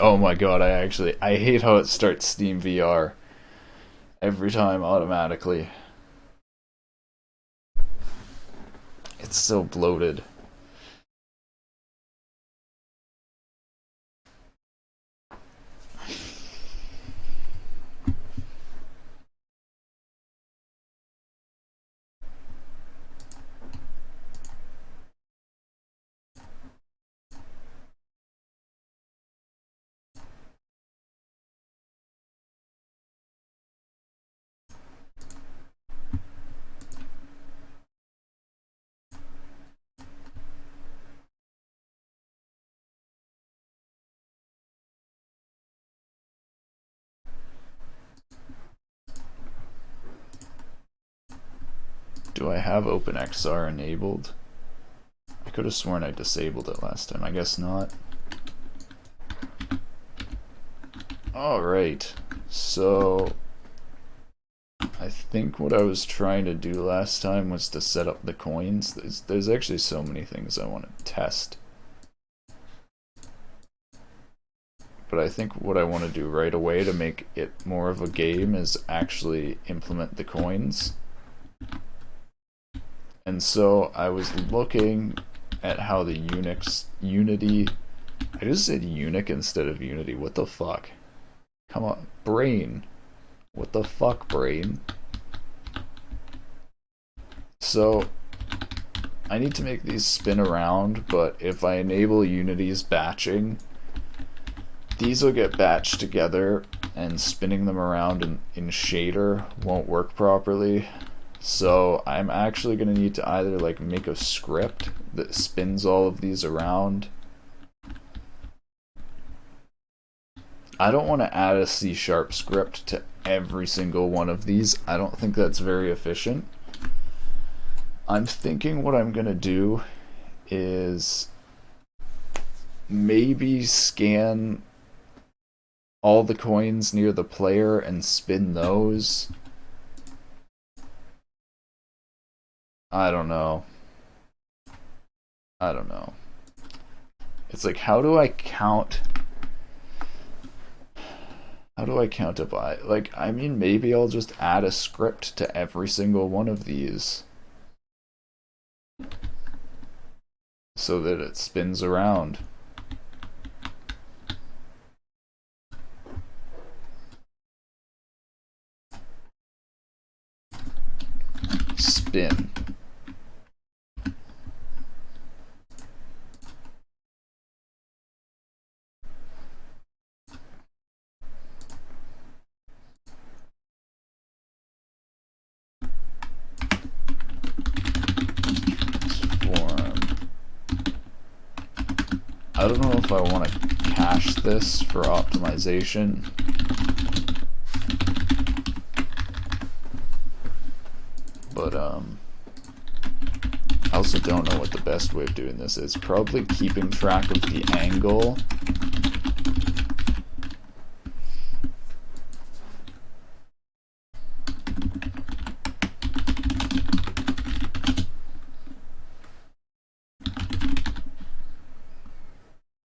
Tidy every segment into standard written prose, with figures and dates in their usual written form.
Oh my god, I hate how it starts Steam VR every time automatically. It's so bloated. Do I have OpenXR enabled? I could have sworn I disabled it last time. I guess not. Alright, so I think what I was trying to do last time was to set up the coins. There's actually so many things I want to test. But I think what I want to do right away to make it more of a game is actually implement the coins. And so I was looking at how the Unity... I just said Unic instead of Unity. What the fuck? Come on, brain. What the fuck, brain? So, I need to make these spin around, but if I enable Unity's batching, these will get batched together, and spinning them around in shader won't work properly. So I'm actually going to need to either like make a script that spins all of these around. I don't want to add a C# script to every single one of these. I don't think that's very efficient. I'm thinking what I'm going to do is maybe scan all the coins near the player and spin those. I don't know. It's like, how do I count? How do I count it by? Like, I mean, maybe I'll just add a script to every single one of these so that it spins around. Spin. I don't know if I want to cache this for optimization. But I also don't know what the best way of doing this is. Probably keeping track of the angle.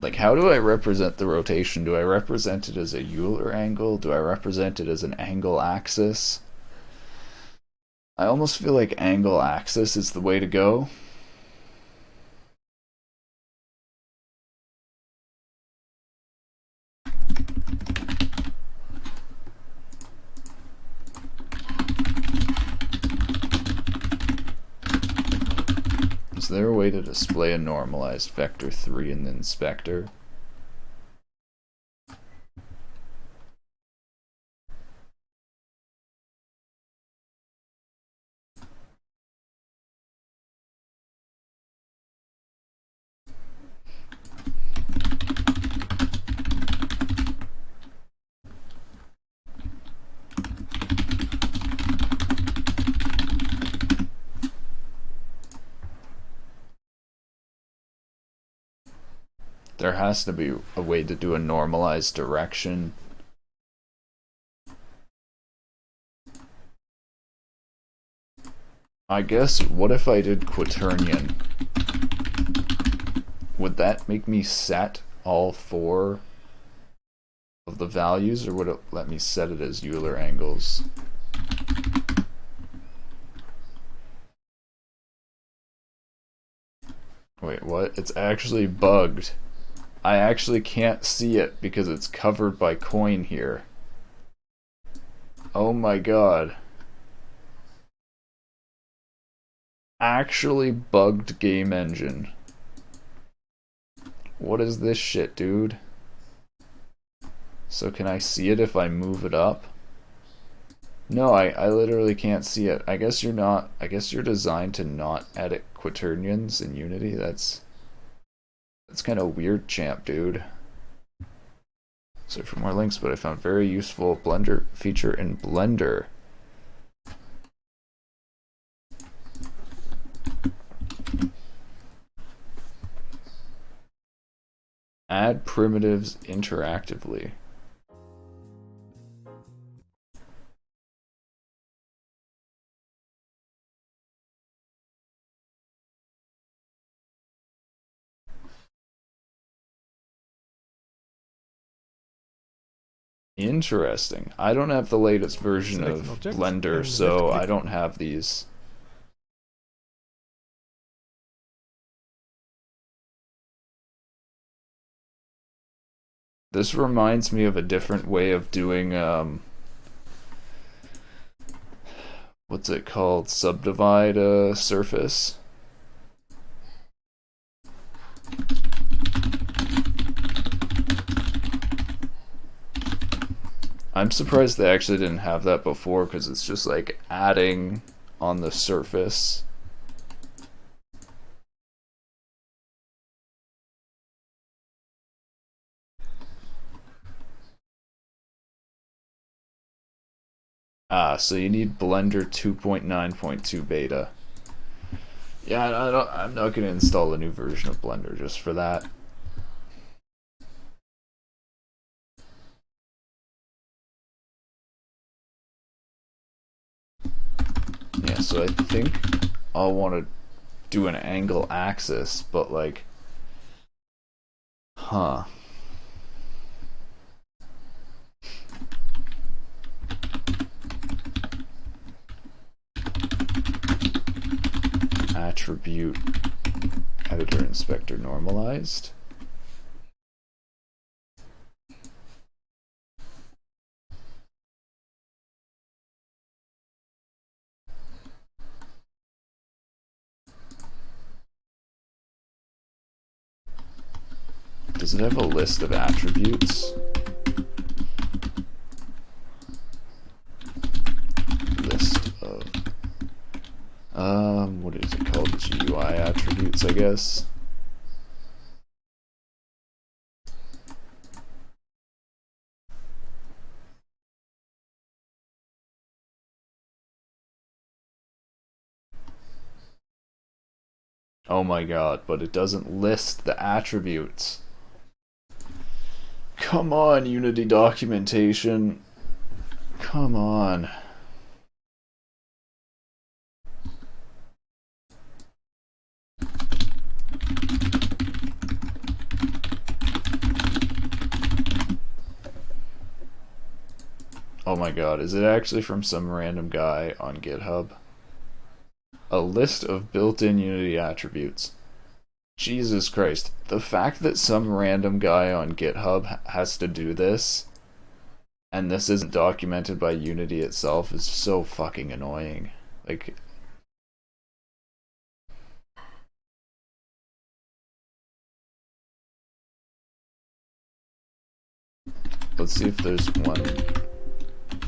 Like, how do I represent the rotation? Do I represent it as a Euler angle? Do I represent it as an angle axis? I almost feel like angle axis is the way to go. Is there a way to display a normalized vector 3 in the inspector? There has to be a way to do a normalized direction. I guess, what if I did quaternion? Would that make me set all four of the values, or would it let me set it as Euler angles? Wait, what? It's actually bugged. I actually can't see it because it's covered by coin here. Oh my god. Actually bugged game engine. What is this shit, dude? So can I see it if I move it up? No, I literally can't see it. I guess you're designed to not edit quaternions in Unity. That's kind of weird, champ, dude. So for more links, but I found very useful Blender feature in Blender. Add primitives interactively. Interesting. I don't have the latest version of Blender, so I don't have these. This reminds me of a different way of doing, what's it called? Subdivide a surface. I'm surprised they actually didn't have that before, because it's just like adding on the surface. So you need Blender 2.9.2 beta. Yeah, I'm not going to install a new version of Blender just for that. Yeah, so I think I'll want to do an angle axis, but like, Attribute editor inspector normalized. Does it have a list of attributes? List of what is it called? GUI attributes, I guess. Oh my god, but it doesn't list the attributes. Come on, Unity documentation. Come on. Oh my god, is it actually from some random guy on GitHub? A list of built-in Unity attributes. Jesus Christ. The fact that some random guy on GitHub has to do this, and this isn't documented by Unity itself, is so fucking annoying. Like, let's see if there's one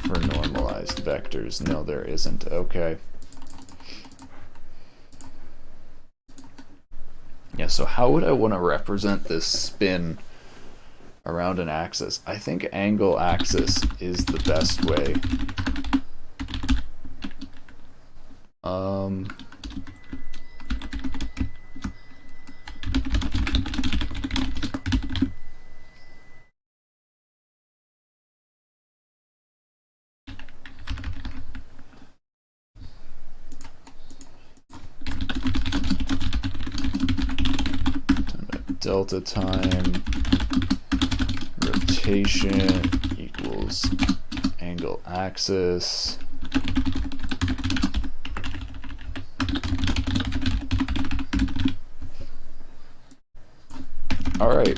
for normalized vectors. No, there isn't. Okay. Yeah, so how would I want to represent this spin around an axis? I think angle axis is the best way. Delta time, rotation. rotation equals angle axis. All right.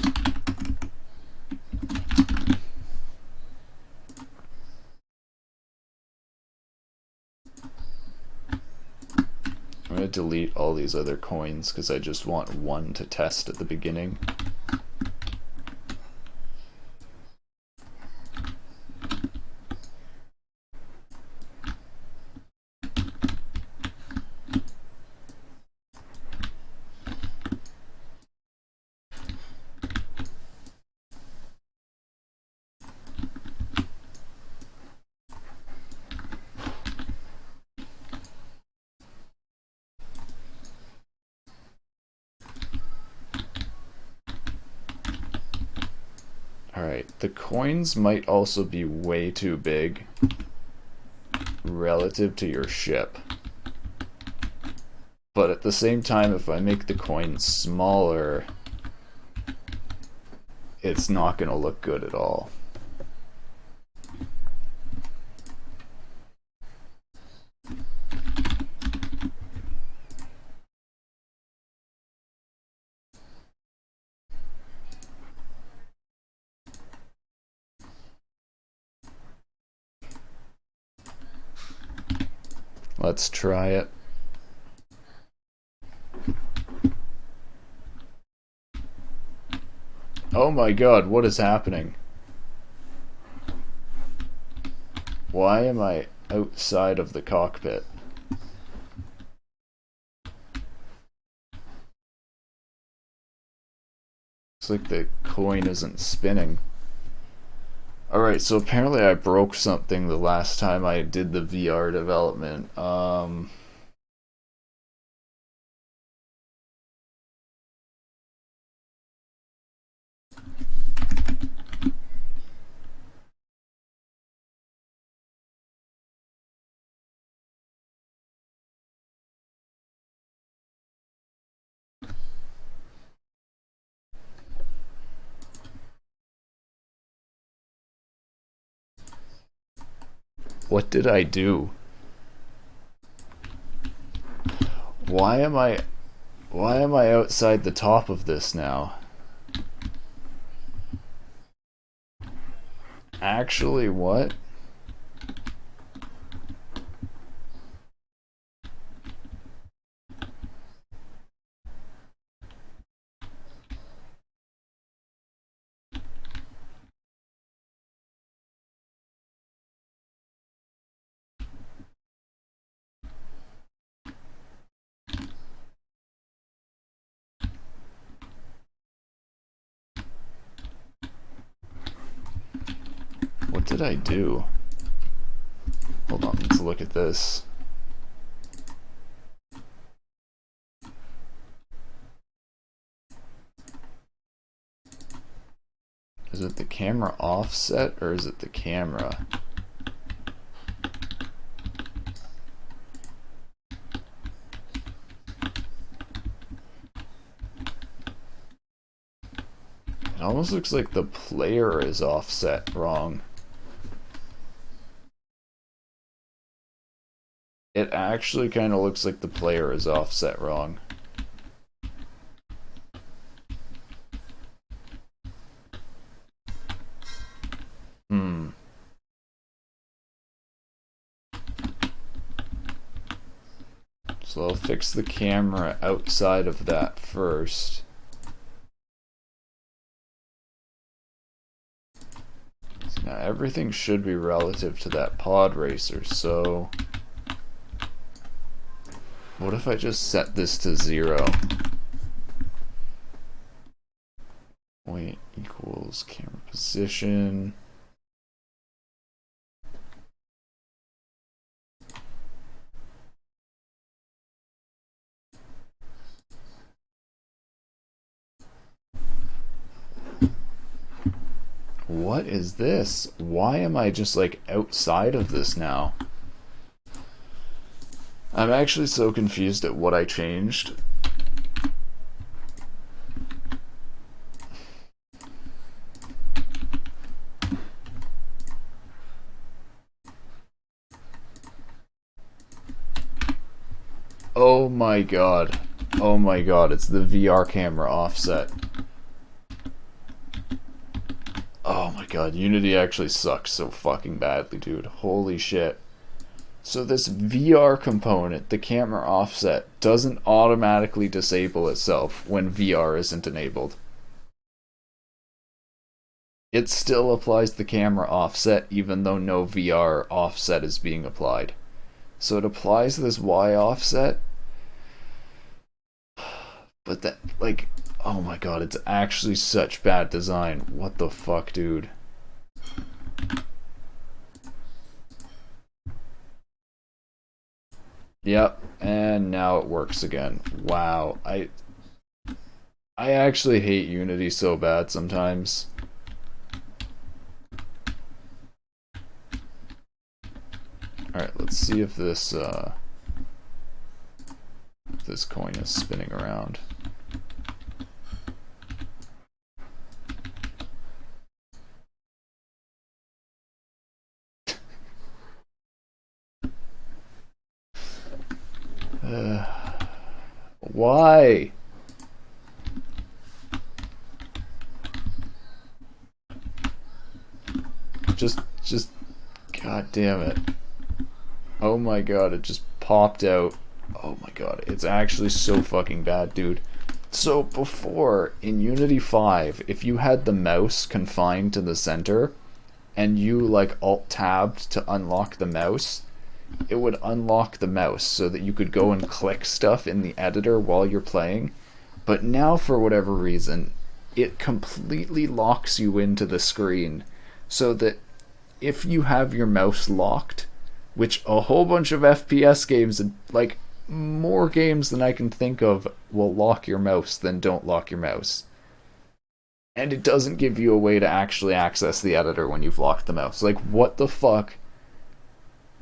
I'm going to delete all these other coins because I just want one to test at the beginning. Alright, the coins might also be way too big relative to your ship. But at the same time, if I make the coins smaller, it's not going to look good at all. Let's try it. Oh my god, what is happening? Why am I outside of the cockpit? Looks like the coin isn't spinning. Alright, so apparently I broke something the last time I did the VR development. What did I do? Why am I outside the top of this now? Actually, what? What did I do? Hold on, let's look at this. Is it the camera offset or is it the camera? It almost looks like the player is offset wrong. It actually kind of looks like the player is offset wrong. So I'll fix the camera outside of that first. So now everything should be relative to that pod racer, so what if I just set this to 0? Point equals camera position. What is this? Why am I just like outside of this now? I'm actually so confused at what I changed. Oh my god. Oh my god, it's the VR camera offset. Oh my god, Unity actually sucks so fucking badly, dude. Holy shit. So this VR component, the camera offset, doesn't automatically disable itself when VR isn't enabled. It still applies the camera offset even though no VR offset is being applied. So it applies this Y offset, but that, like, oh my god, it's actually such bad design. What the fuck, dude? Yep, and now it works again. Wow, I actually hate Unity so bad sometimes. Alright, let's see if this coin is spinning around. Why? Just, god damn it. Oh my god, it just popped out. Oh my god, it's actually so fucking bad, dude. So before, in Unity 5, if you had the mouse confined to the center, and you like alt-tabbed to unlock the mouse, it would unlock the mouse so that you could go and click stuff in the editor while you're playing. But now, for whatever reason, it completely locks you into the screen so that if you have your mouse locked, which a whole bunch of FPS games, like more games than I can think of, will lock your mouse than don't lock your mouse. And it doesn't give you a way to actually access the editor when you've locked the mouse. Like, what the fuck?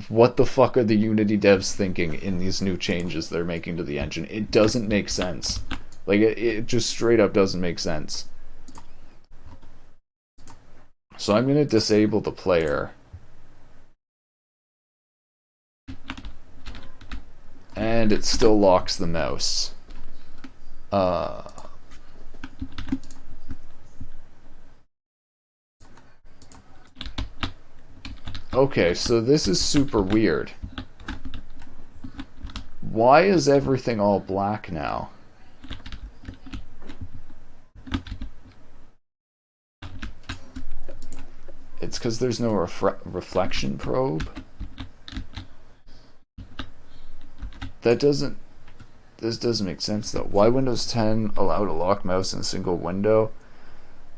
What the fuck are the Unity devs thinking in these new changes they're making to the engine? It doesn't make sense. Like, it just straight up doesn't make sense. So I'm going to disable the player. And it still locks the mouse. Okay, so this is super weird. Why is everything all black now? It's because there's no reflection probe? This doesn't make sense though. Why Windows 10 allow to lock mouse in a single window?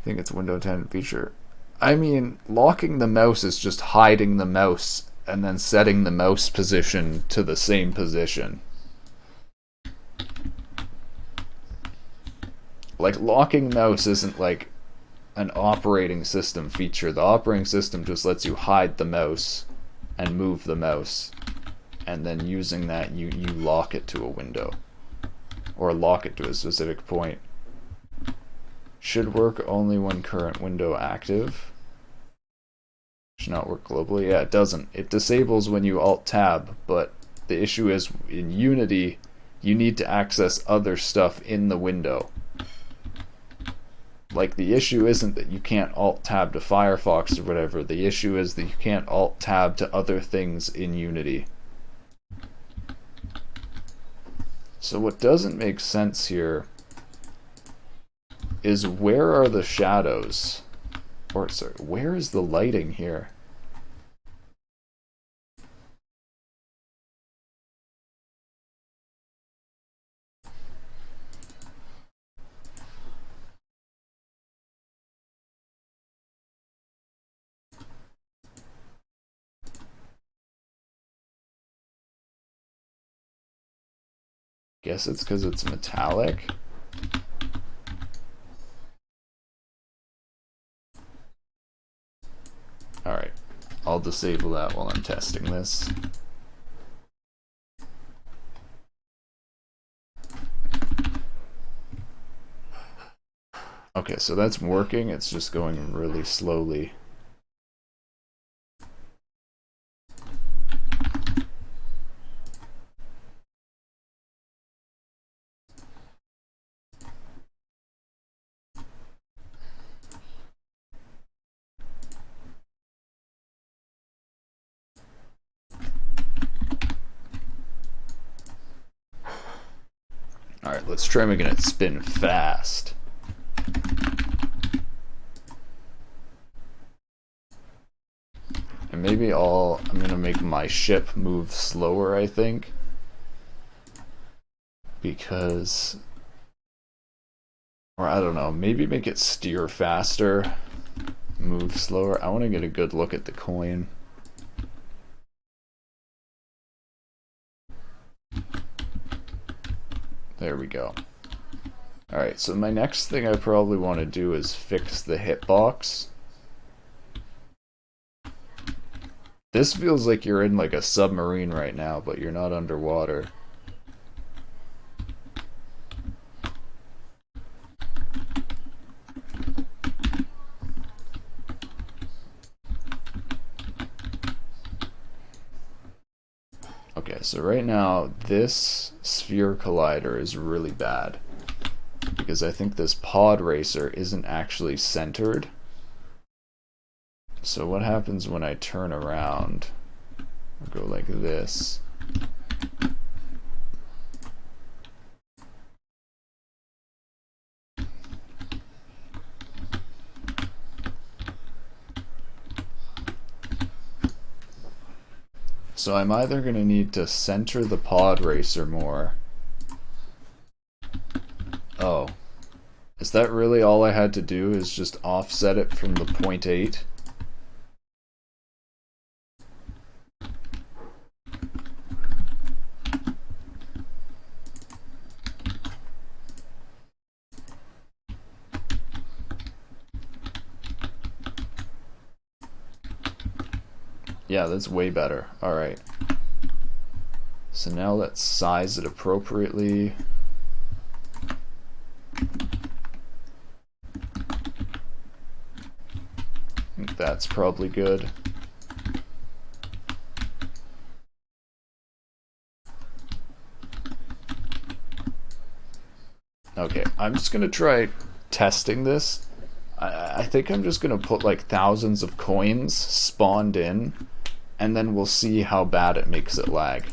I think it's Windows 10 feature. I mean, locking the mouse is just hiding the mouse and then setting the mouse position to the same position. Like, locking mouse isn't like an operating system feature. The operating system just lets you hide the mouse and move the mouse. And then using that, you lock it to a window. Or lock it to a specific point. Should work only when current window active. Should not work globally. Yeah, it doesn't. It disables when you alt-tab, but the issue is in Unity, you need to access other stuff in the window. Like, the issue isn't that you can't alt-tab to Firefox or whatever. The issue is that you can't alt-tab to other things in Unity. So what doesn't make sense here is where are the shadows? Or, sorry, where is the lighting here? Guess it's because it's metallic. Alright, I'll disable that while I'm testing this. Okay, so that's working, it's just going really slowly. Alright, let's try making it spin fast. And maybe I'm gonna make my ship move slower, I think. Because, or I don't know, maybe make it steer faster, move slower. I want to get a good look at the coin. There we go. Alright, so my next thing I probably want to do is fix the hitbox. This feels like you're in like a submarine right now, but you're not underwater. Okay, so right now this sphere collider is really bad because I think this pod racer isn't actually centered. So what happens when I turn around? I'll go like this. So I'm either going to need to center the pod racer more. Oh. Is that really all I had to do, is just offset it from the 0.8? Yeah, that's way better. Alright. So now let's size it appropriately. I think that's probably good. Okay, I'm just gonna try testing this. I think I'm just gonna put like thousands of coins spawned in, and then we'll see how bad it makes it lag.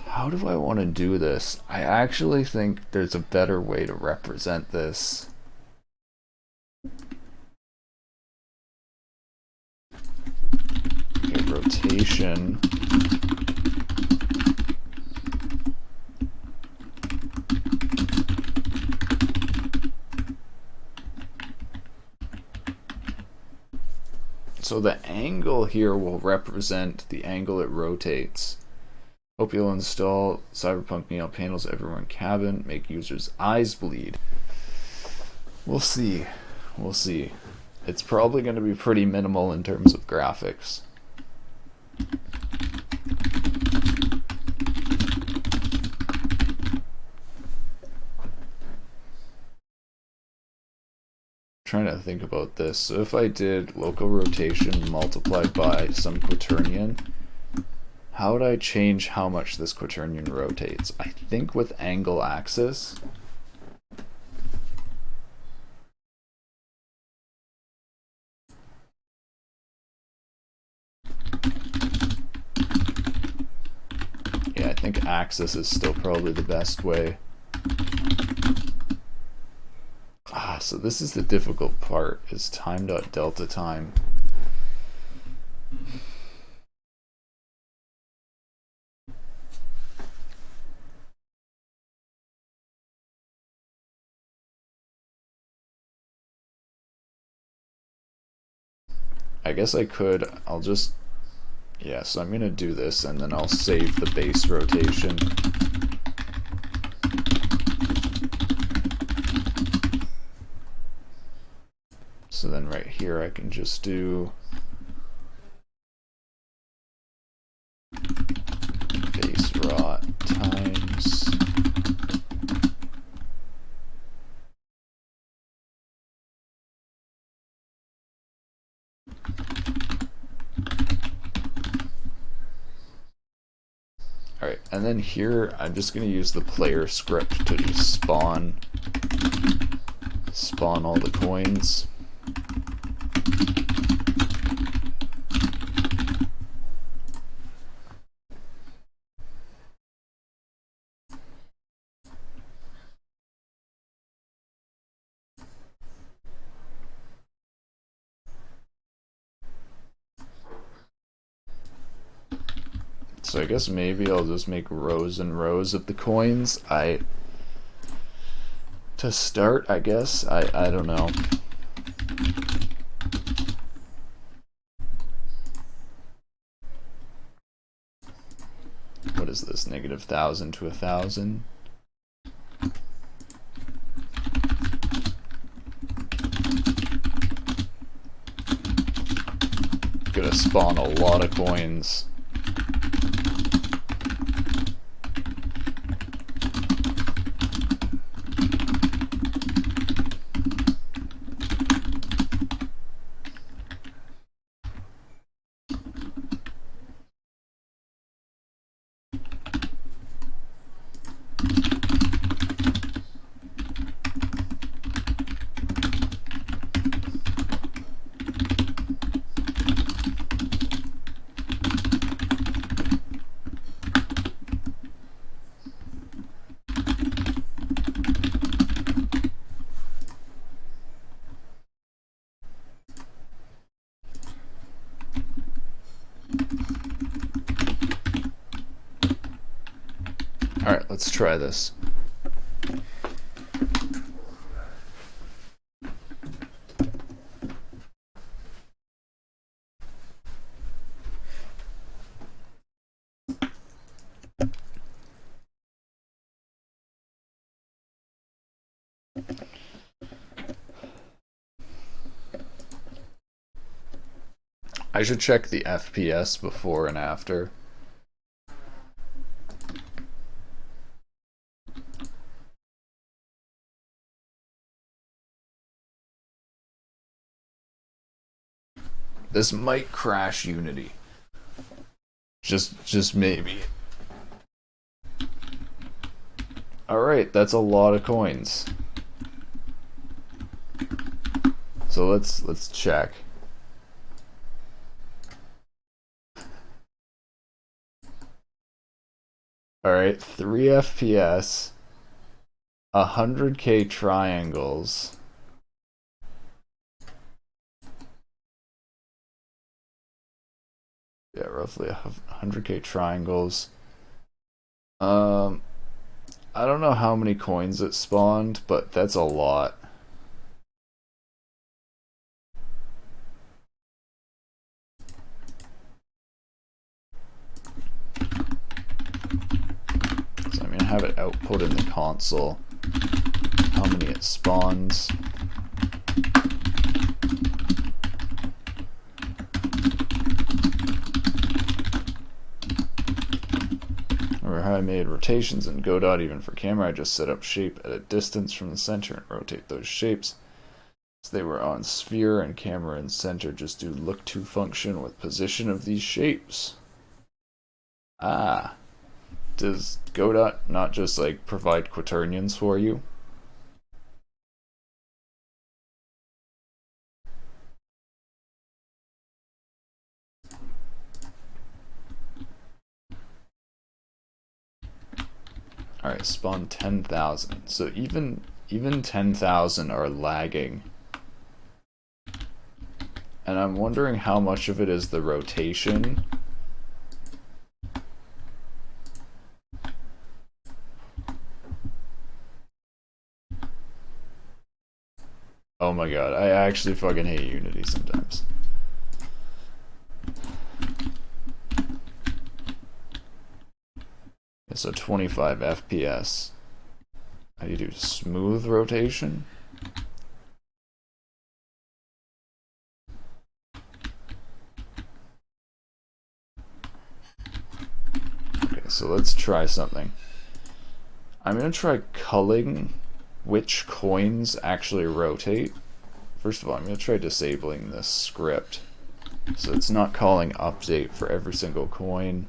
How do I want to do this? I actually think there's a better way to represent this. Okay, rotation. So the angle here will represent the angle it rotates. Hope you'll install Cyberpunk Neon panels everywhere in cabin, make users' eyes bleed. We'll see. We'll see. It's probably going to be pretty minimal in terms of graphics. Trying to think about this. So if I did local rotation multiplied by some quaternion, how would I change how much this quaternion rotates? I think with angle axis. Yeah, I think axis is still probably the best way. So this is the difficult part, is time.delta time. I guess I could, yeah, so I'm gonna do this and then I'll save the base rotation. So then right here I can just do base rot times And then here, I'm just going to use the player script to just spawn all the coins. So I guess maybe I'll just make rows and rows of the coins. To start, I guess. I don't know. What is this? -1,000 to 1,000? Gonna spawn a lot of coins. Alright, let's try this. I should check the FPS before and after. This might crash Unity. Just maybe. Alright, that's a lot of coins. So let's check. Alright, 3 FPS, 100k triangles. Yeah, roughly 100k triangles. I don't know how many coins it spawned, but that's a lot. So I'm gonna have it output in the console how many it spawns. Remember how I made rotations in Godot even for camera? I just set up shape at a distance from the center and rotate those shapes. So they were on sphere and camera and center. Just do look to function with position of these shapes. Ah. Does Godot not just like provide quaternions for you? Alright, spawn 10,000. So even 10,000 are lagging. And I'm wondering how much of it is the rotation. Oh my god, I actually fucking hate Unity sometimes. So 25 FPS. How do you do smooth rotation? Okay, so let's try something. I'm gonna try culling which coins actually rotate. First of all, I'm gonna try disabling this script so it's not calling update for every single coin.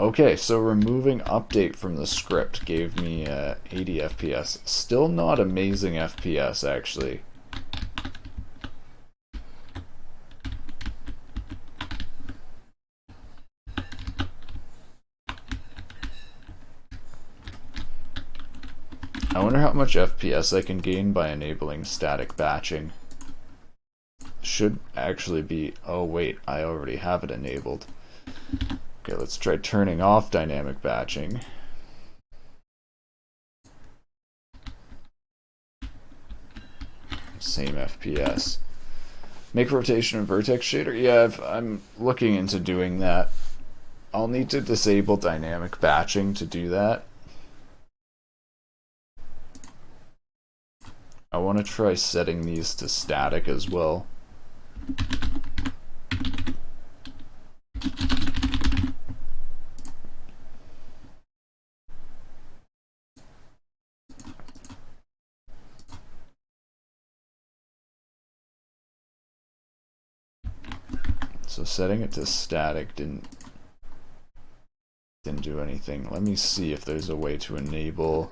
Okay, so removing update from the script gave me 80 FPS. Still not amazing FPS, actually. I wonder how much FPS I can gain by enabling static batching. Should actually be... oh wait, I already have it enabled. Okay, let's try turning off dynamic batching. Same FPS. Make rotation and vertex shader? Yeah, I'm looking into doing that. I'll need to disable dynamic batching to do that. I want to try setting these to static as well. So setting it to static didn't do anything. Let me see if there's a way to enable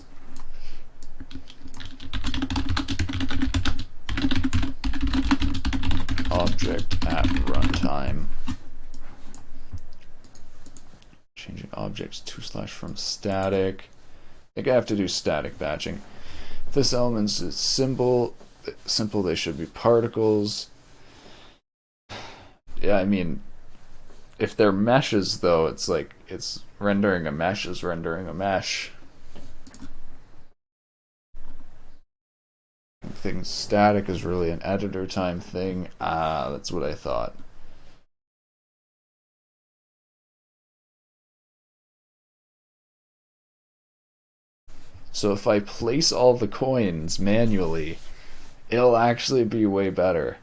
object at runtime. Changing objects to/ from static. I think I have to do static batching. If this element is simple, they should be particles. Yeah, I mean, if they're meshes though, it's like it's rendering a mesh is rendering a mesh. Things static is really an editor time thing. Ah, that's what I thought. So if I place all the coins manually, it'll actually be way better.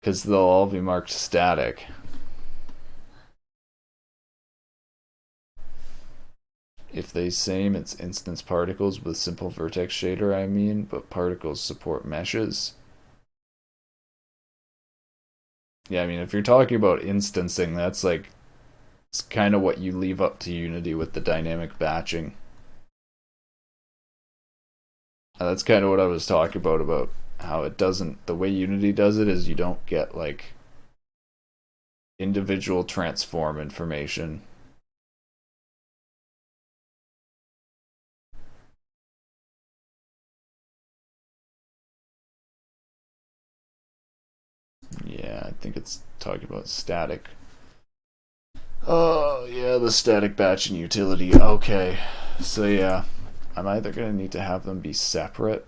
Because they'll all be marked static. If they same, it's instance particles with simple vertex shader, I mean, but particles support meshes. Yeah, I mean, if you're talking about instancing, that's like, it's kind of what you leave up to Unity with the dynamic batching. That's kind of what I was talking about how it doesn't, the way Unity does it is you don't get like individual transform information. Yeah, I think it's talking about static. Oh, yeah, the static batching utility. Okay, so yeah, I'm either going to need to have them be separate.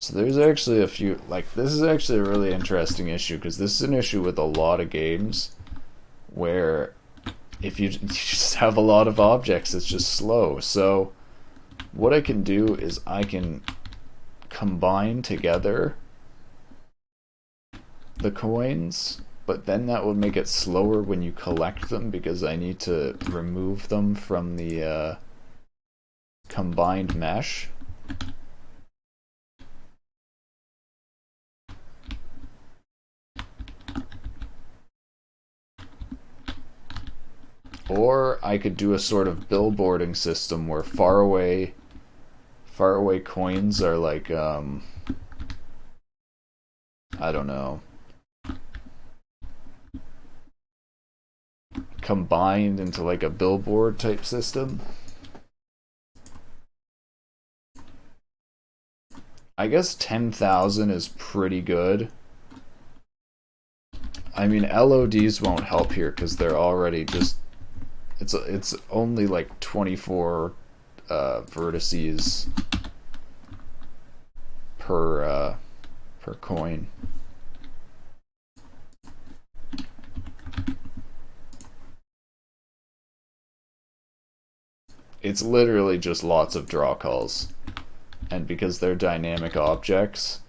So there's actually a few, like, this is actually a really interesting issue, because this is an issue with a lot of games where if you just have a lot of objects, it's just slow. So what I can do is I can combine together the coins, but then that would make it slower when you collect them because I need to remove them from the combined mesh. Or I could do a sort of billboarding system where faraway coins are like, I don't know, combined into like a billboard type system. I guess 10,000 is pretty good. I mean, LODs won't help here because they're already just, it's only like 24 vertices per coin. It's literally just lots of draw calls, and because they're dynamic objects,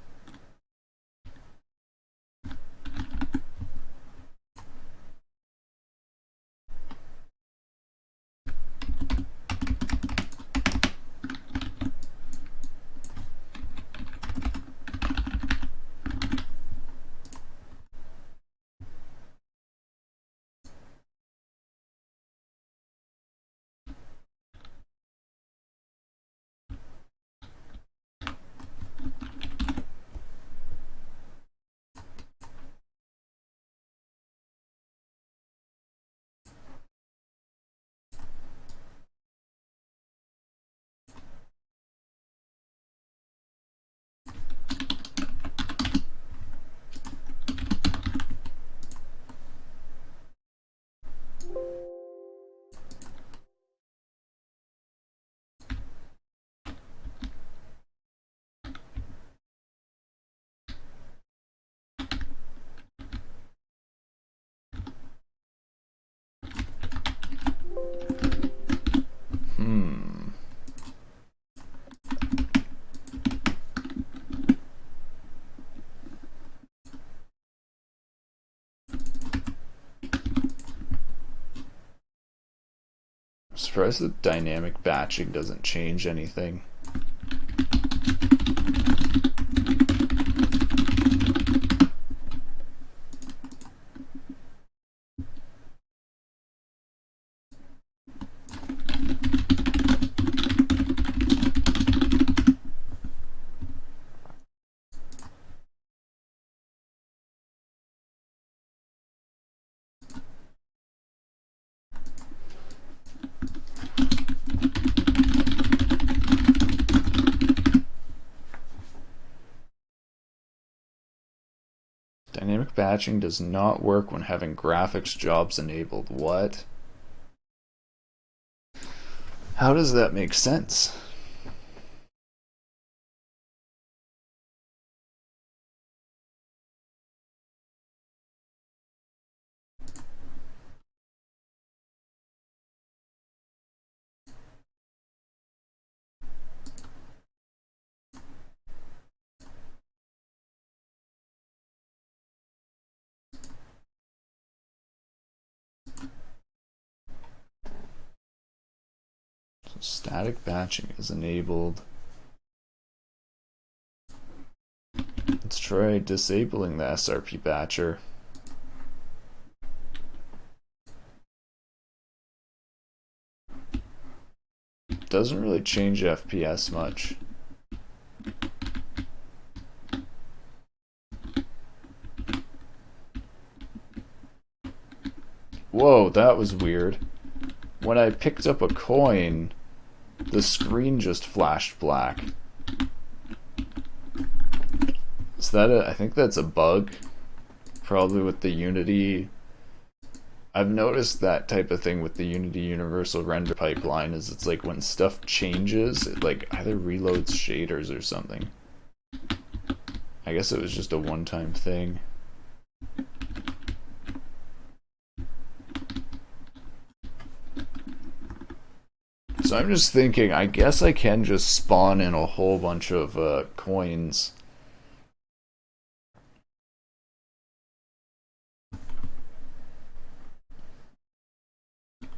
surprised that dynamic batching doesn't change anything. Dynamic batching does not work when having graphics jobs enabled. What? How does that make sense? Static batching is enabled. Let's try disabling the SRP batcher. Doesn't really change FPS much. Whoa, that was weird. When I picked up a coin, the screen just flashed black. Is that I think that's a bug. Probably with the Unity. I've noticed that type of thing with the Unity Universal Render pipeline is it's like when stuff changes, it like either reloads shaders or something. I guess it was just a one-time thing. So I'm just thinking, I guess I can just spawn in a whole bunch of coins.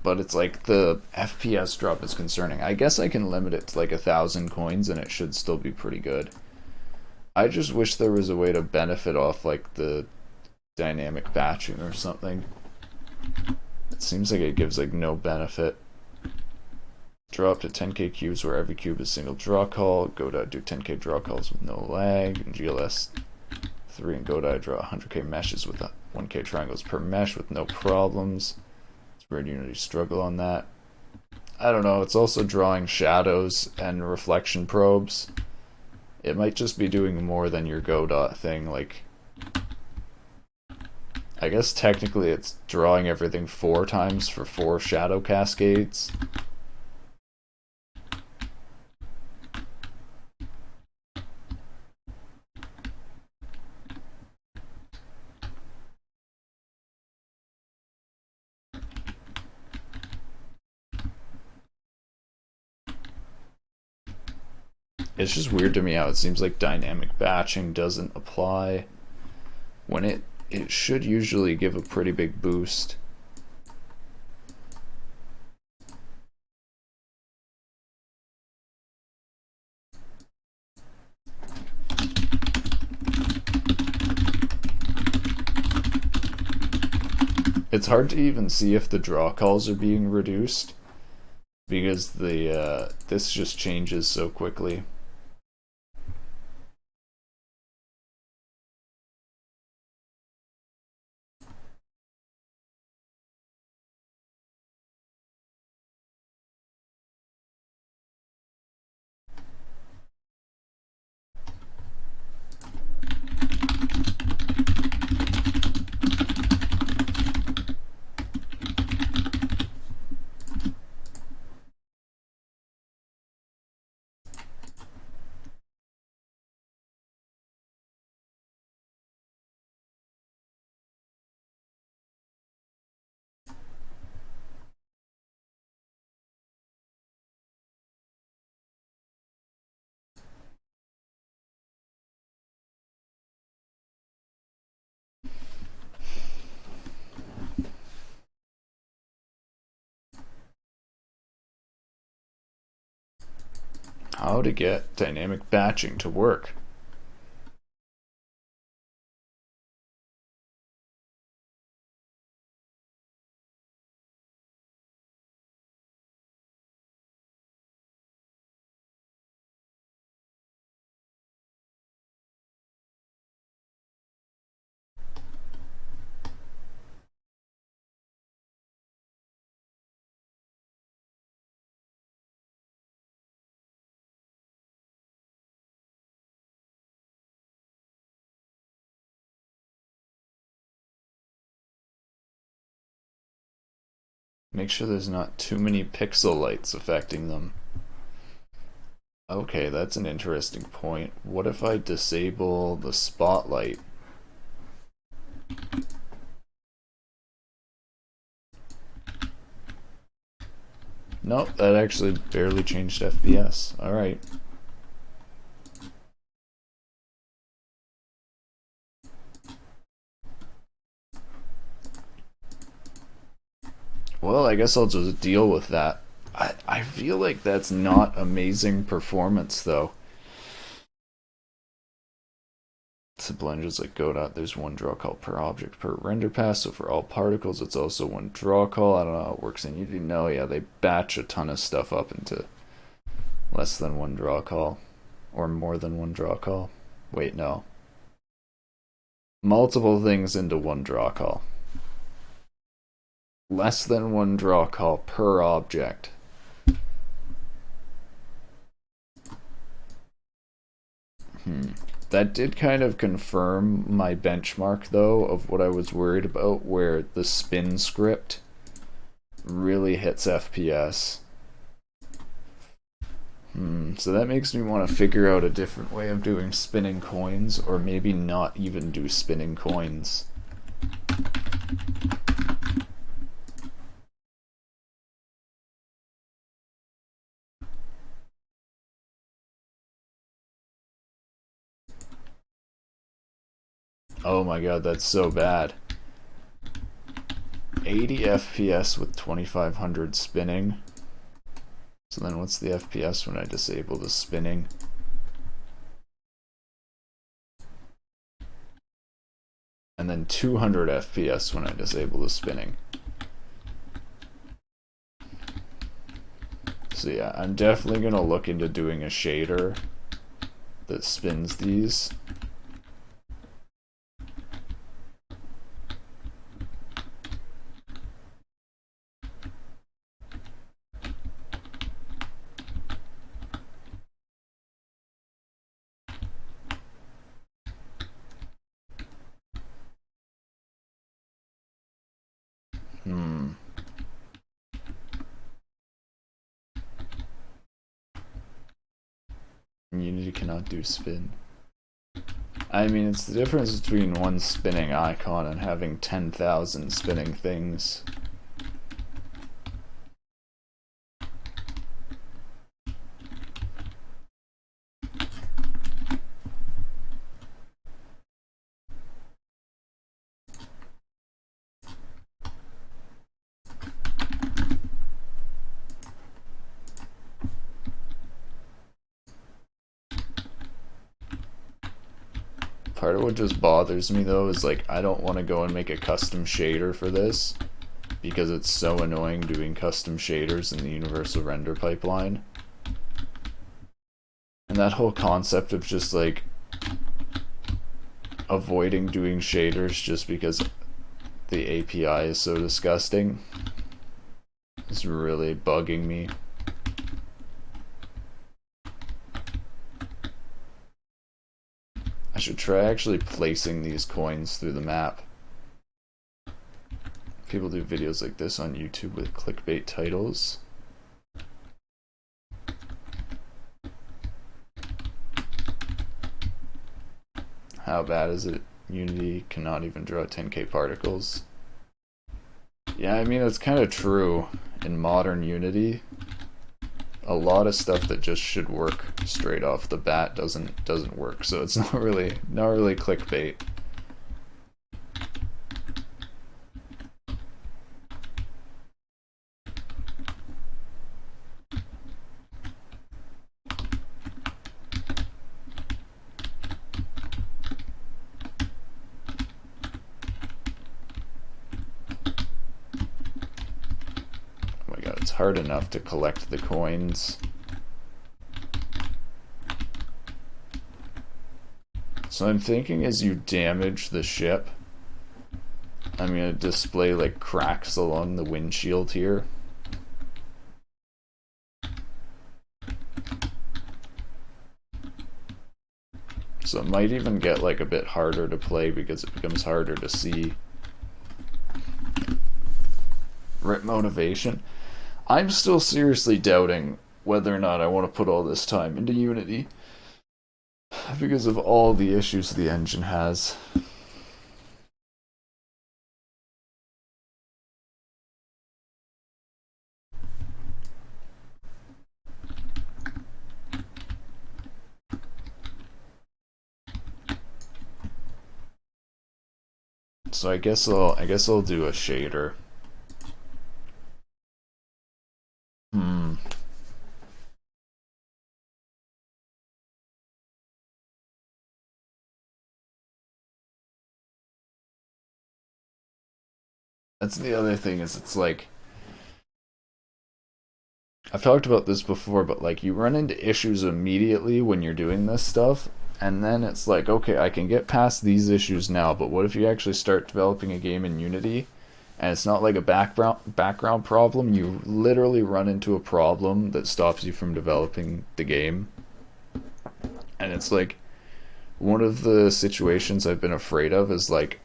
But it's like the FPS drop is concerning. I guess I can limit it to like 1,000 coins and it should still be pretty good. I just wish there was a way to benefit off like the dynamic batching or something. It seems like it gives like no benefit. Draw up to 10k cubes where every cube is single draw call. Godot do 10k draw calls with no lag. In GLS 3 and Godot draw 100k meshes with 1k triangles per mesh with no problems. It's weird Unity struggle on that. I don't know, it's also drawing shadows and reflection probes. It might just be doing more than your Godot thing, like I guess technically it's drawing everything 4 times for 4 shadow cascades. It's just weird to me how it seems like dynamic batching doesn't apply when it should usually give a pretty big boost. It's hard to even see if the draw calls are being reduced because the this just changes so quickly. how to get dynamic batching to work. Make sure there's not too many pixel lights affecting them. Okay, that's an interesting point. What if I disable the spotlight? Nope, that actually barely changed FPS. Alright. Well, I guess I'll just deal with that. I feel like that's not amazing performance, though. Simple engines like Godot, there's one draw call per object per render pass, so for all particles it's also one draw call. I don't know how it works in Unity. No, yeah, they batch a ton of stuff up into less than one draw call. Or more than one draw call. Wait, no. Multiple things into one draw call. Less than one draw call per object. That did kind of confirm my benchmark, though, of what I was worried about, where the spin script really hits FPS. So that makes me want to figure out a different way of doing spinning coins, or maybe not even do spinning coins. Oh my god, that's so bad. 80 FPS with 2500 spinning. So then what's the FPS when I disable the spinning? And then 200 FPS when I disable the spinning. So yeah, I'm definitely going to look into doing a shader that spins these. Unity cannot do spin. I mean, it's the difference between one spinning icon and having 10,000 spinning things. Part of what just bothers me, though, is like I don't want to go and make a custom shader for this because it's so annoying doing custom shaders in the universal render pipeline. And that whole concept of just like avoiding doing shaders just because the API is so disgusting is really bugging me. I should try actually placing these coins through the map. People do videos like this on YouTube with clickbait titles. How bad is it? Unity cannot even draw 10k particles. Yeah, I mean, it's kind of true in modern Unity. A lot of stuff that just should work straight off the bat doesn't work, so it's not really clickbait. it's hard enough to collect the coins. So I'm thinking as you damage the ship, I'm going to display like cracks along the windshield here. So it might even get like a bit harder to play because it becomes harder to see. Rip motivation. I'm still seriously doubting whether or not I want to put all this time into Unity because of all the issues the engine has. So I guess I'll do a shader. That's the other thing, is it's like, I've talked about this before, but like you run into issues immediately when you're doing this stuff, and then it's like, okay, I can get past these issues now, but what if you actually start developing a game in Unity and it's not like a background problem, you literally run into a problem that stops you from developing the game. And it's like, one of the situations I've been afraid of is like,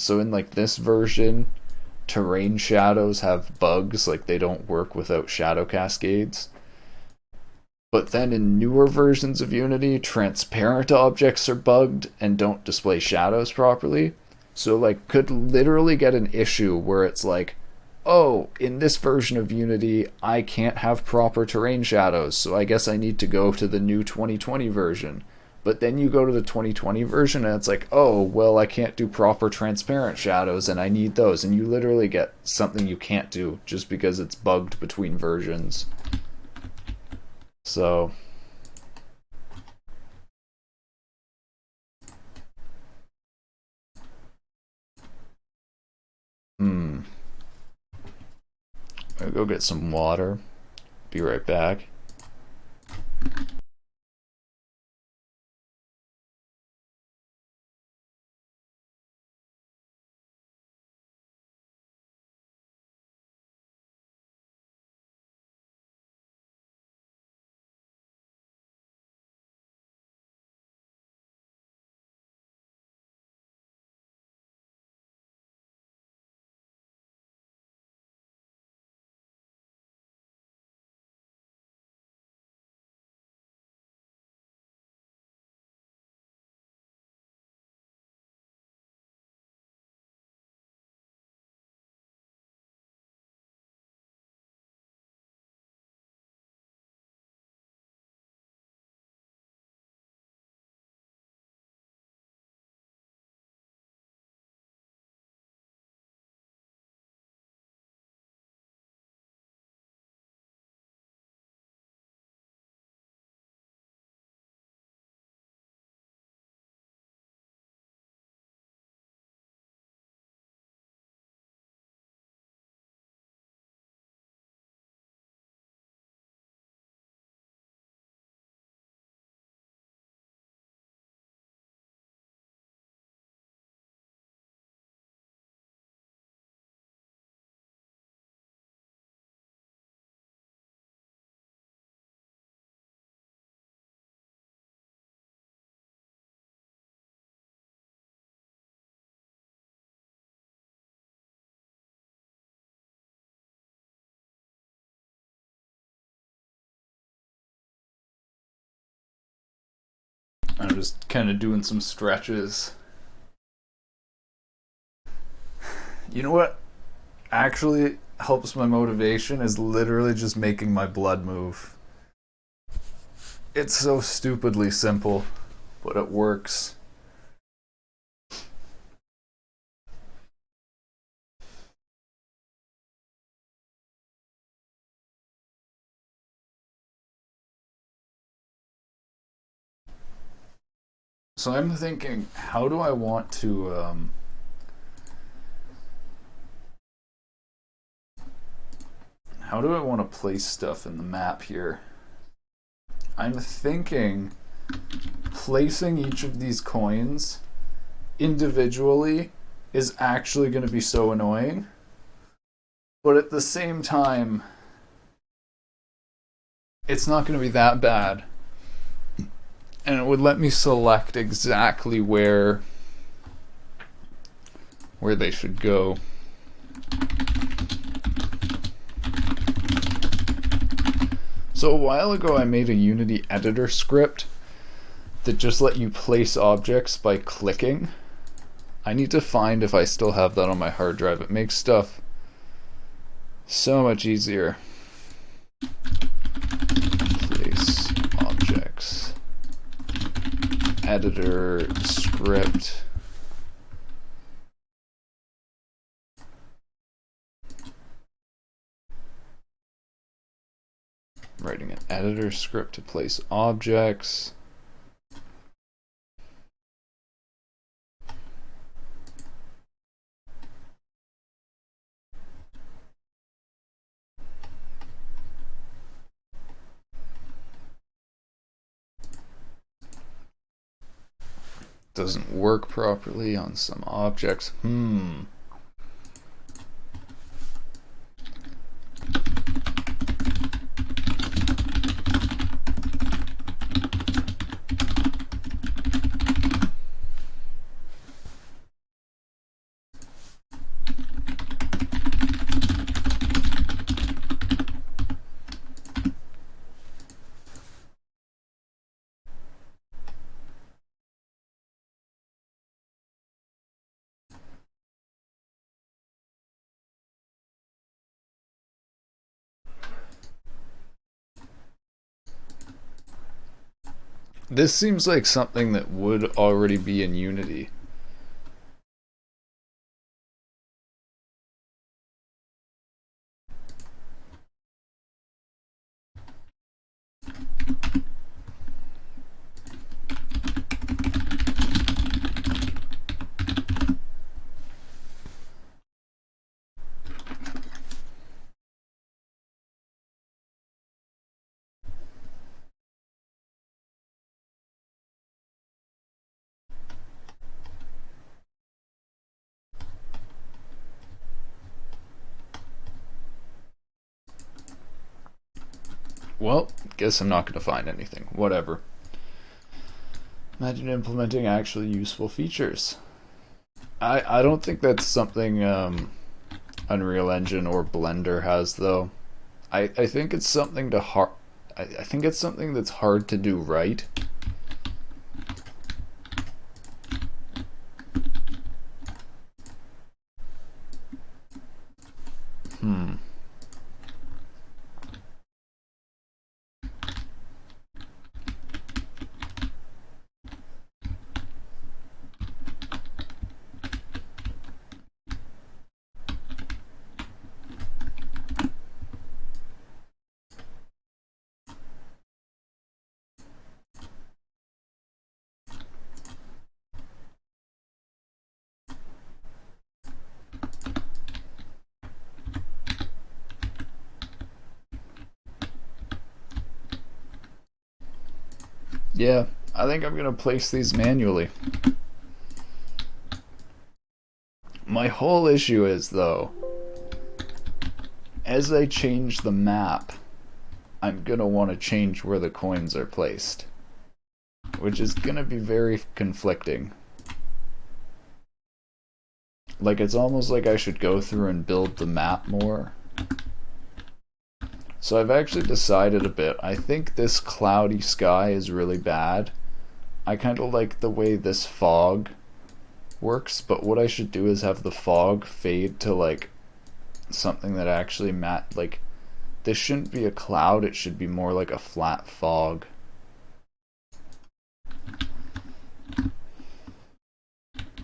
so in like this version, terrain shadows have bugs, like they don't work without shadow cascades. But then in newer versions of Unity, transparent objects are bugged and don't display shadows properly. So like could literally get an issue where it's like, oh, in this version of Unity, I can't have proper terrain shadows, so I guess I need to go to the new 2020 version. But then you go to the 2020 version and it's like, oh, well, I can't do proper transparent shadows and I need those. And you literally get something you can't do just because it's bugged between versions. So I'll go get some water. Be right back. I'm just kind of doing some stretches. You know what actually helps my motivation is literally just making my blood move. It's so stupidly simple, but it works. So I'm thinking, how do I want to How do I want to place stuff in the map here? I'm thinking placing each of these coins individually is actually going to be so annoying. But at the same time, it's not going to be that bad. And it would let me select exactly where they should go. So a while ago I made a Unity editor script that just let you place objects by clicking. I need to find if I still have that on my hard drive. It makes stuff so much easier. Place objects. Editor script. Writing an editor script to place objects. Doesn't work properly on some objects. This seems like something that would already be in Unity. Well, guess I'm not going to find anything. Whatever. Imagine implementing actually useful features. I don't think that's something Unreal Engine or Blender has, though. I think it's something I think it's something that's hard to do right. Yeah, I think I'm gonna place these manually. My whole issue is, though, as I change the map, I'm gonna want to change where the coins are placed, which is gonna be very conflicting. Like, it's almost like I should go through and build the map more. So I've actually decided a bit. I think this cloudy sky is really bad. I kind of like the way this fog works, but what I should do is have the fog fade to like something that actually like, this shouldn't be a cloud, it should be more like a flat fog.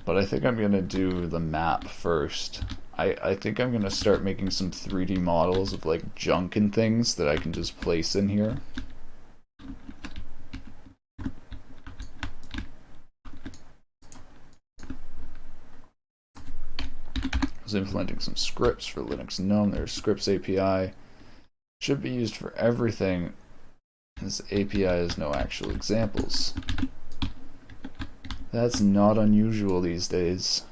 But I think I'm gonna do the map first. I think I'm gonna start making some 3D models of like junk and things that I can just place in here. I was implementing some scripts for Linux GNOME. There's Scripts API. Should be used for everything. This API has no actual examples. That's not unusual these days.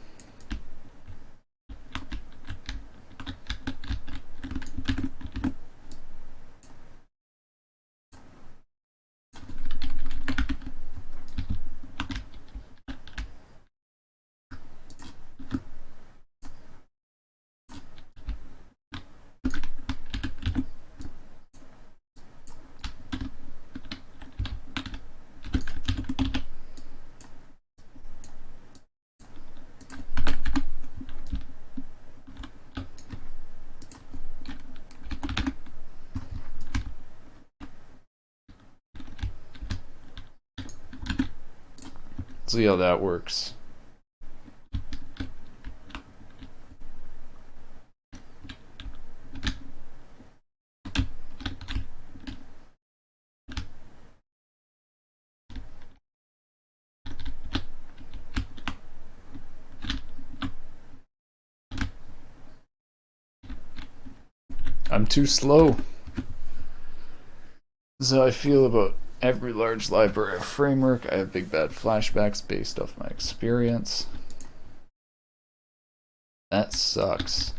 See how that works. I'm too slow. This is how I feel about every large library or framework. I have big bad flashbacks based off my experience. That sucks.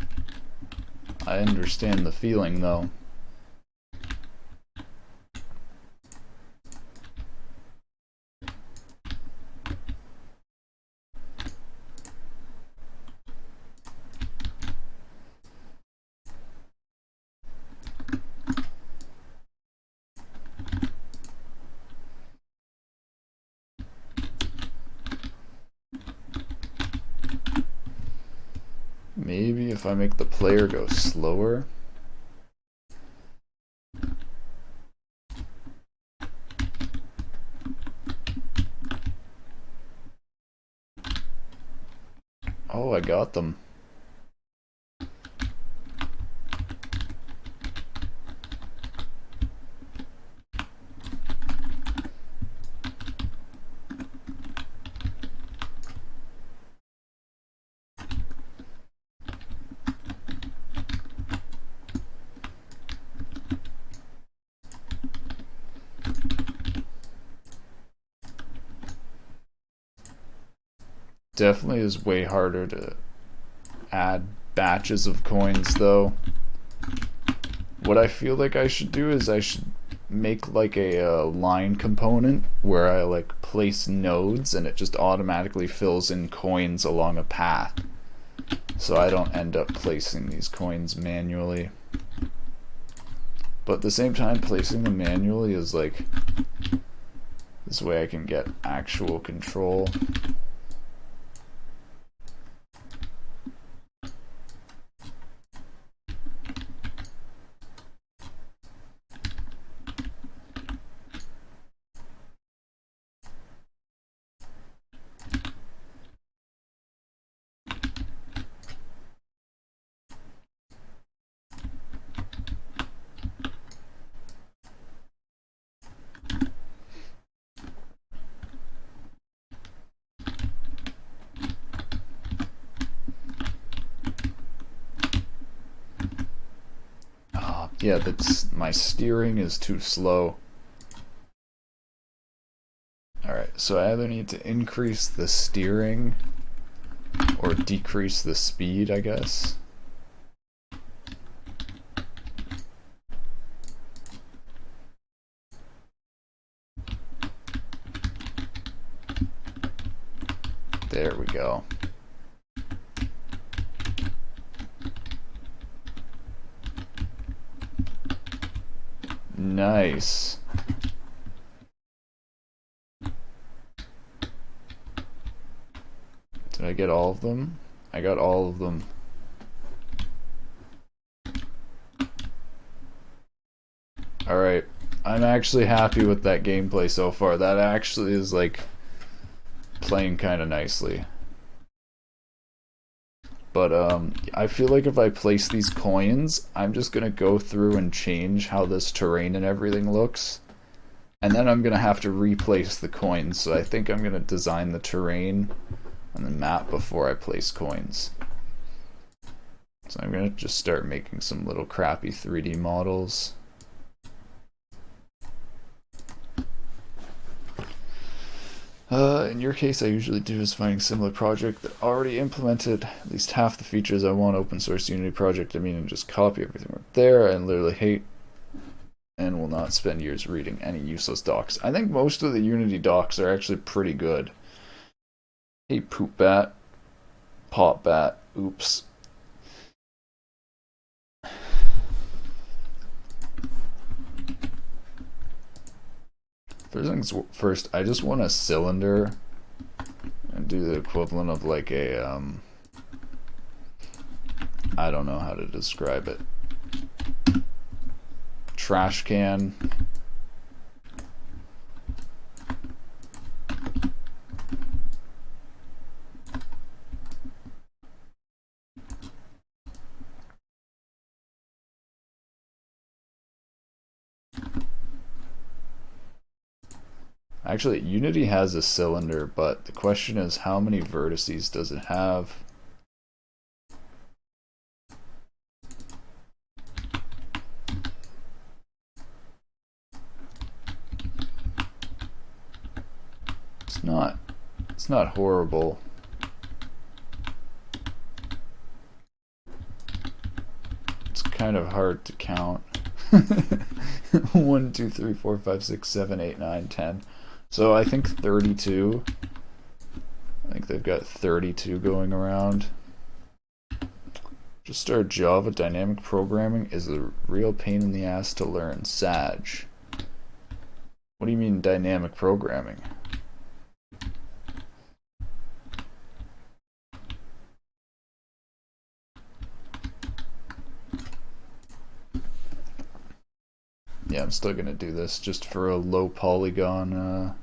I understand the feeling though. Maybe if I make the player go slower. Oh, I got them. Definitely is way harder to add batches of coins though. What I feel like I should do is I should make like a line component where I like place nodes and it just automatically fills in coins along a path, so I don't end up placing these coins manually. But at the same time, placing them manually is like, this way I can get actual control. Yeah, that's, my steering is too slow. Alright, so I either need to increase the steering or decrease the speed, I guess. There we go. Nice. Did I get all of them? I got all of them. Alright, I'm actually happy with that gameplay so far. That actually is like playing kind of nicely. But I feel like if I place these coins, I'm just gonna go through and change how this terrain and everything looks. And then I'm gonna have to replace the coins, so I think I'm gonna design the terrain and the map before I place coins. So I'm gonna just start making some little crappy 3D models. In your case, I usually do is finding a similar project that already implemented at least half the features I want. Open source Unity project, I mean, and just copy everything right there and literally hate and will not spend years reading any useless docs. I think most of the Unity docs are actually pretty good. Hey, poop bat, pop bat, oops. First things first, I just want a cylinder and do the equivalent of like a, I don't know how to describe it. Trash can. Actually, Unity has a cylinder, but the question is how many vertices does it have? It's not horrible. It's kind of hard to count. 1, 2, 3, 4, 5, 6, 7, 8, 9, 10. So I think 32. I think they've got 32 going around. Just start Java. Dynamic programming is a real pain in the ass to learn. Sag. What do you mean dynamic programming? Yeah, I'm still gonna do this just for a low polygon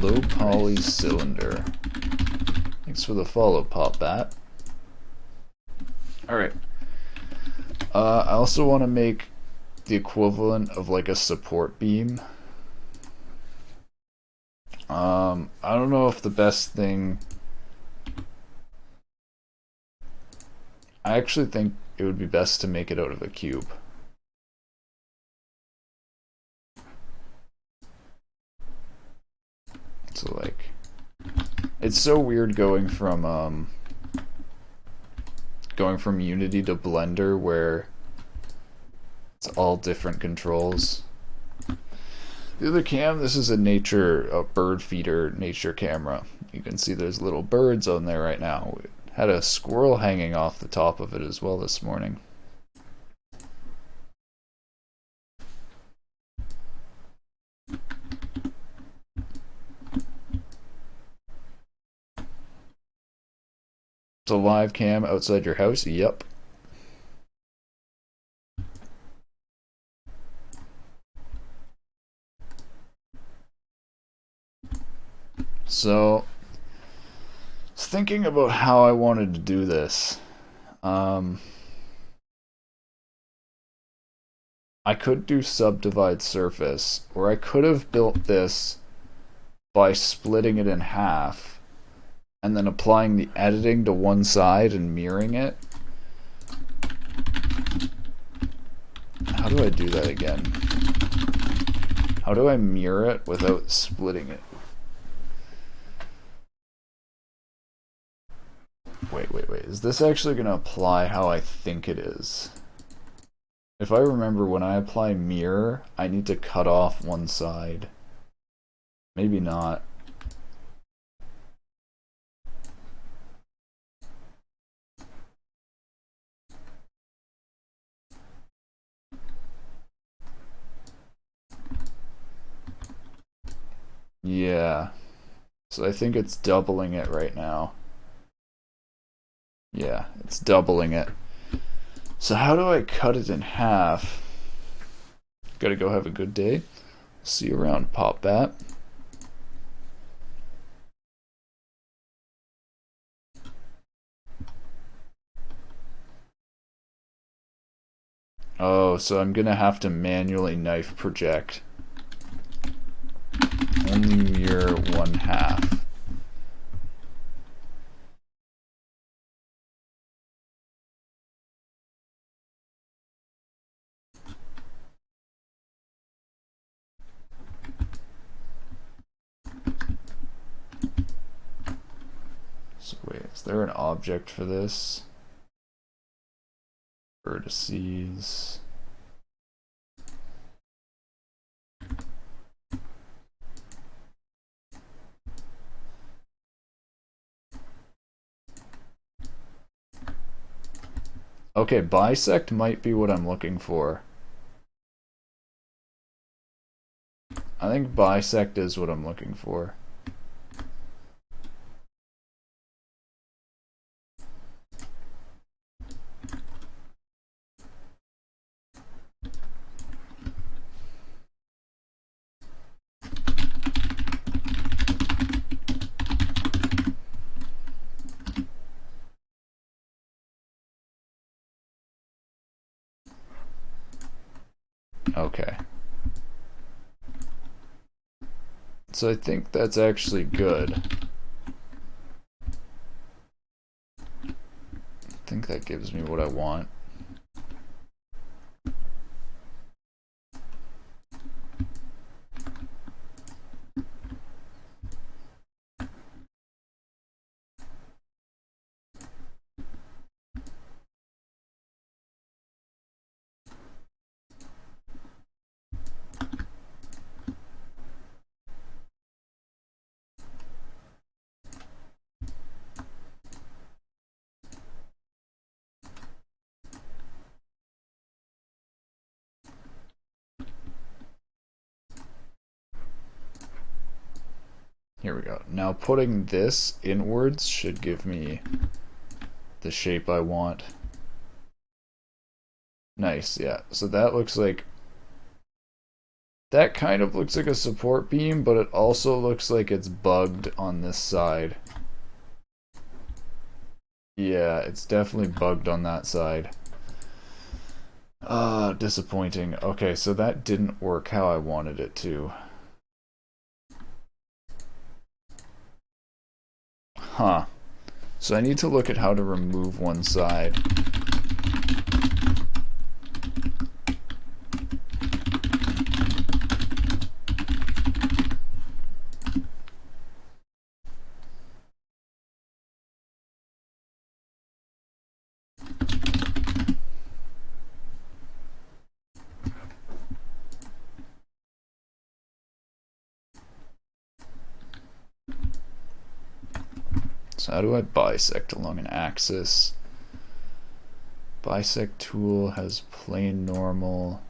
low poly cylinder. Thanks for the follow, Pop Bat. Alright. I also want to make the equivalent of like a support beam. I don't know if the best thing... I actually think it would be best to make it out of a cube. So like, it's so weird going from Unity to Blender where it's all different controls. The other cam, this is a bird feeder nature camera. You can see there's little birds on there right now. We had a squirrel hanging off the top of it as well this morning. It's a live cam outside your house? Yep. So, I was thinking about how I wanted to do this. I could do subdivide surface, or I could have built this by splitting it in half and then applying the editing to one side and mirroring it. How do I do that again? How do I mirror it without splitting it? Wait. Is this actually going to apply how I think it is? If I remember, when I apply mirror, I need to cut off one side. Maybe not. Yeah. So I think it's doubling it right now. Yeah, it's doubling it. So how do I cut it in half? Gotta go have a good day. See you around, Pop Bat. Oh, so I'm gonna have to manually knife project. Only mirror 1/2. So wait, is there an object for this? Vertices. Okay, bisect might be what I'm looking for. I think bisect is what I'm looking for. Okay. So I think that's actually good. I think that gives me what I want. Here we go. Now putting this inwards should give me the shape I want. Nice, yeah. So that looks like... That kind of looks like a support beam, but it also looks like it's bugged on this side. Yeah, it's definitely bugged on that side. Disappointing. Okay, so that didn't work how I wanted it to. Huh. So I need to look at how to remove one side. So how do I bisect along an axis? Bisect tool has plane normal.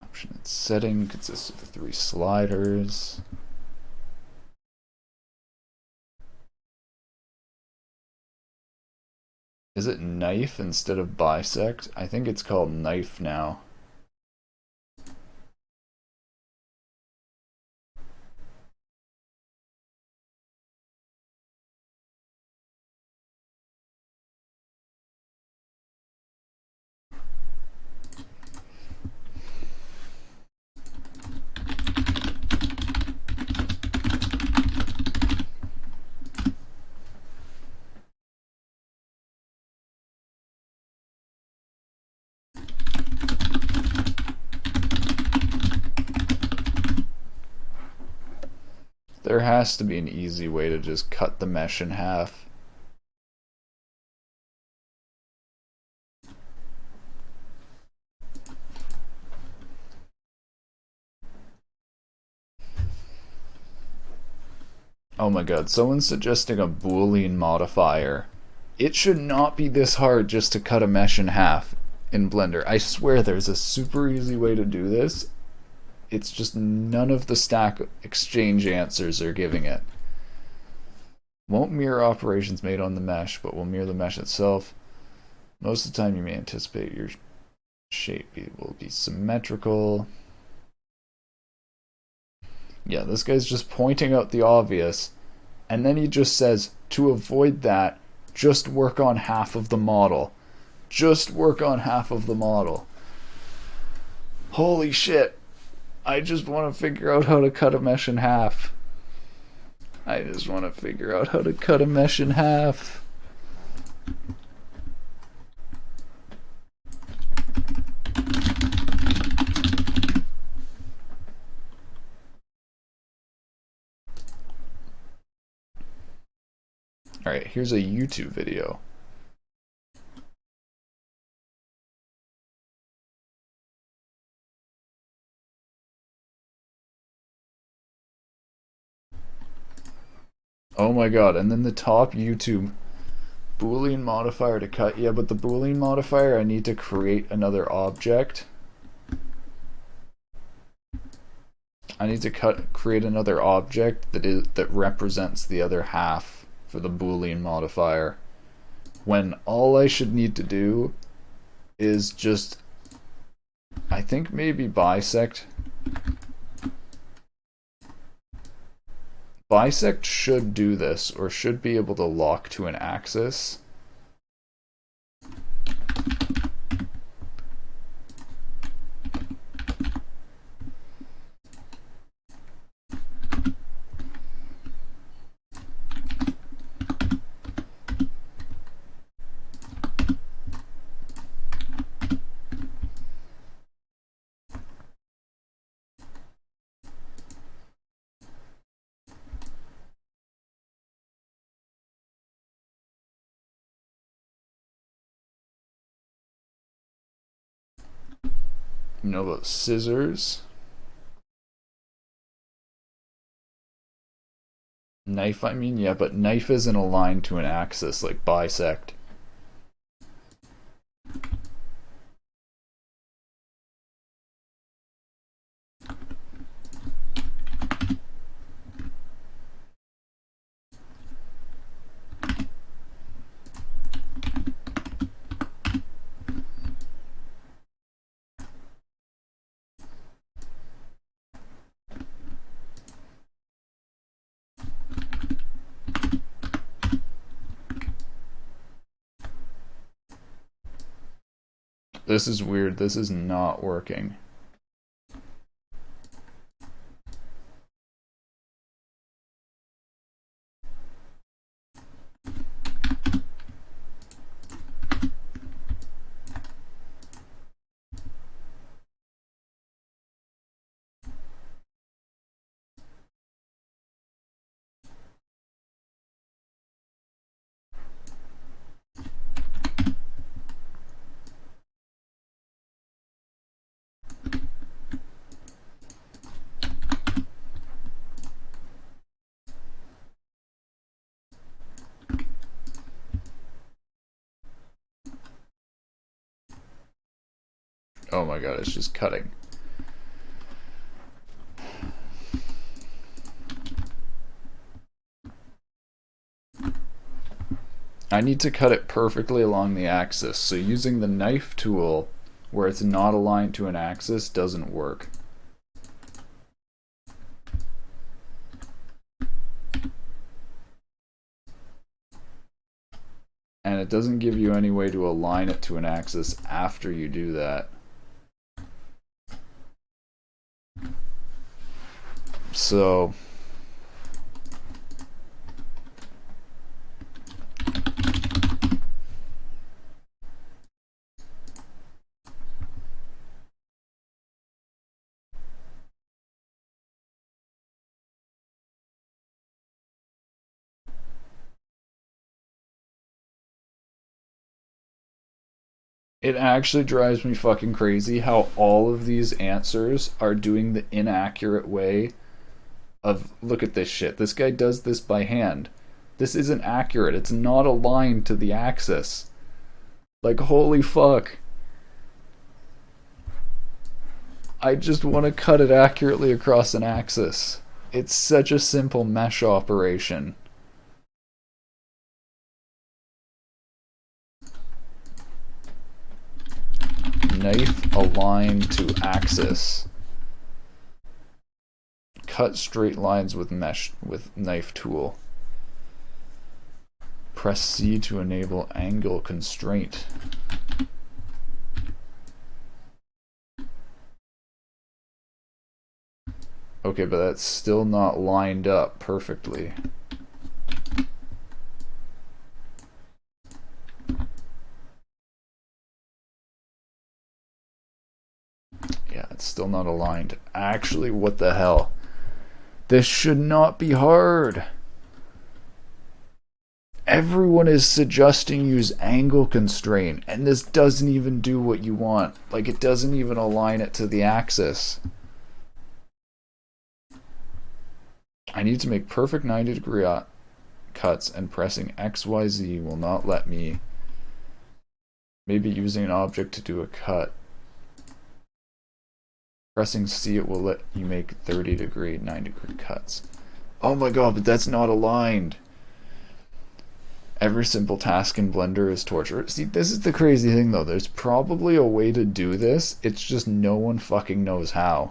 Option setting consists of 3 sliders. Is it knife instead of bisect? I think it's called knife now. There has to be an easy way to just cut the mesh in half. Oh my god, someone's suggesting a Boolean modifier. It should not be this hard just to cut a mesh in half in Blender. I swear there's a super easy way to do this. It's just none of the Stack Exchange answers are giving it. Won't mirror operations made on the mesh, but will mirror the mesh itself. Most of the time you may anticipate your shape will be symmetrical. Yeah, this guy's just pointing out the obvious, and then he just says, to avoid that, just work on half of the model. Just work on half of the model. Holy shit. I just want to figure out how to cut a mesh in half. I just want to figure out how to cut a mesh in half. Alright, here's a YouTube video. Oh my god, and then the top YouTube Boolean modifier to cut. Yeah, but the Boolean modifier, I need to create another object. I need to create another object that represents the other half for the Boolean modifier. When all I should need to do is just, I think maybe bisect. Bisect should do this, or should be able to lock to an axis. You know about scissors? Knife, I mean, yeah, but knife isn't aligned to an axis like bisect. This is weird. This is not working. Oh my god, it's just cutting. I need to cut it perfectly along the axis, so using the knife tool where it's not aligned to an axis doesn't work. And it doesn't give you any way to align it to an axis after you do that. So it actually drives me fucking crazy how all of these answers are doing the inaccurate way of, look at this shit. This guy does this by hand. This isn't accurate. It's not aligned to the axis. Like, holy fuck. I just want to cut it accurately across an axis. It's such a simple mesh operation. knife aligned to axis. Cut straight lines with knife tool. Press C to enable angle constraint. Okay, but that's still not lined up perfectly. Yeah, it's still not aligned. Actually, what the hell? This should not be hard. Everyone is suggesting use angle constraint, and this doesn't even do what you want. Like, it doesn't even align it to the axis. I need to make perfect 90-degree cuts, and pressing XYZ will not let me. Maybe using an object to do a cut. Pressing C, it will let you make 30-degree, 90-degree cuts. Oh my god, but that's not aligned. Every simple task in Blender is torture. See, this is the crazy thing though. There's probably a way to do this. It's just no one fucking knows how.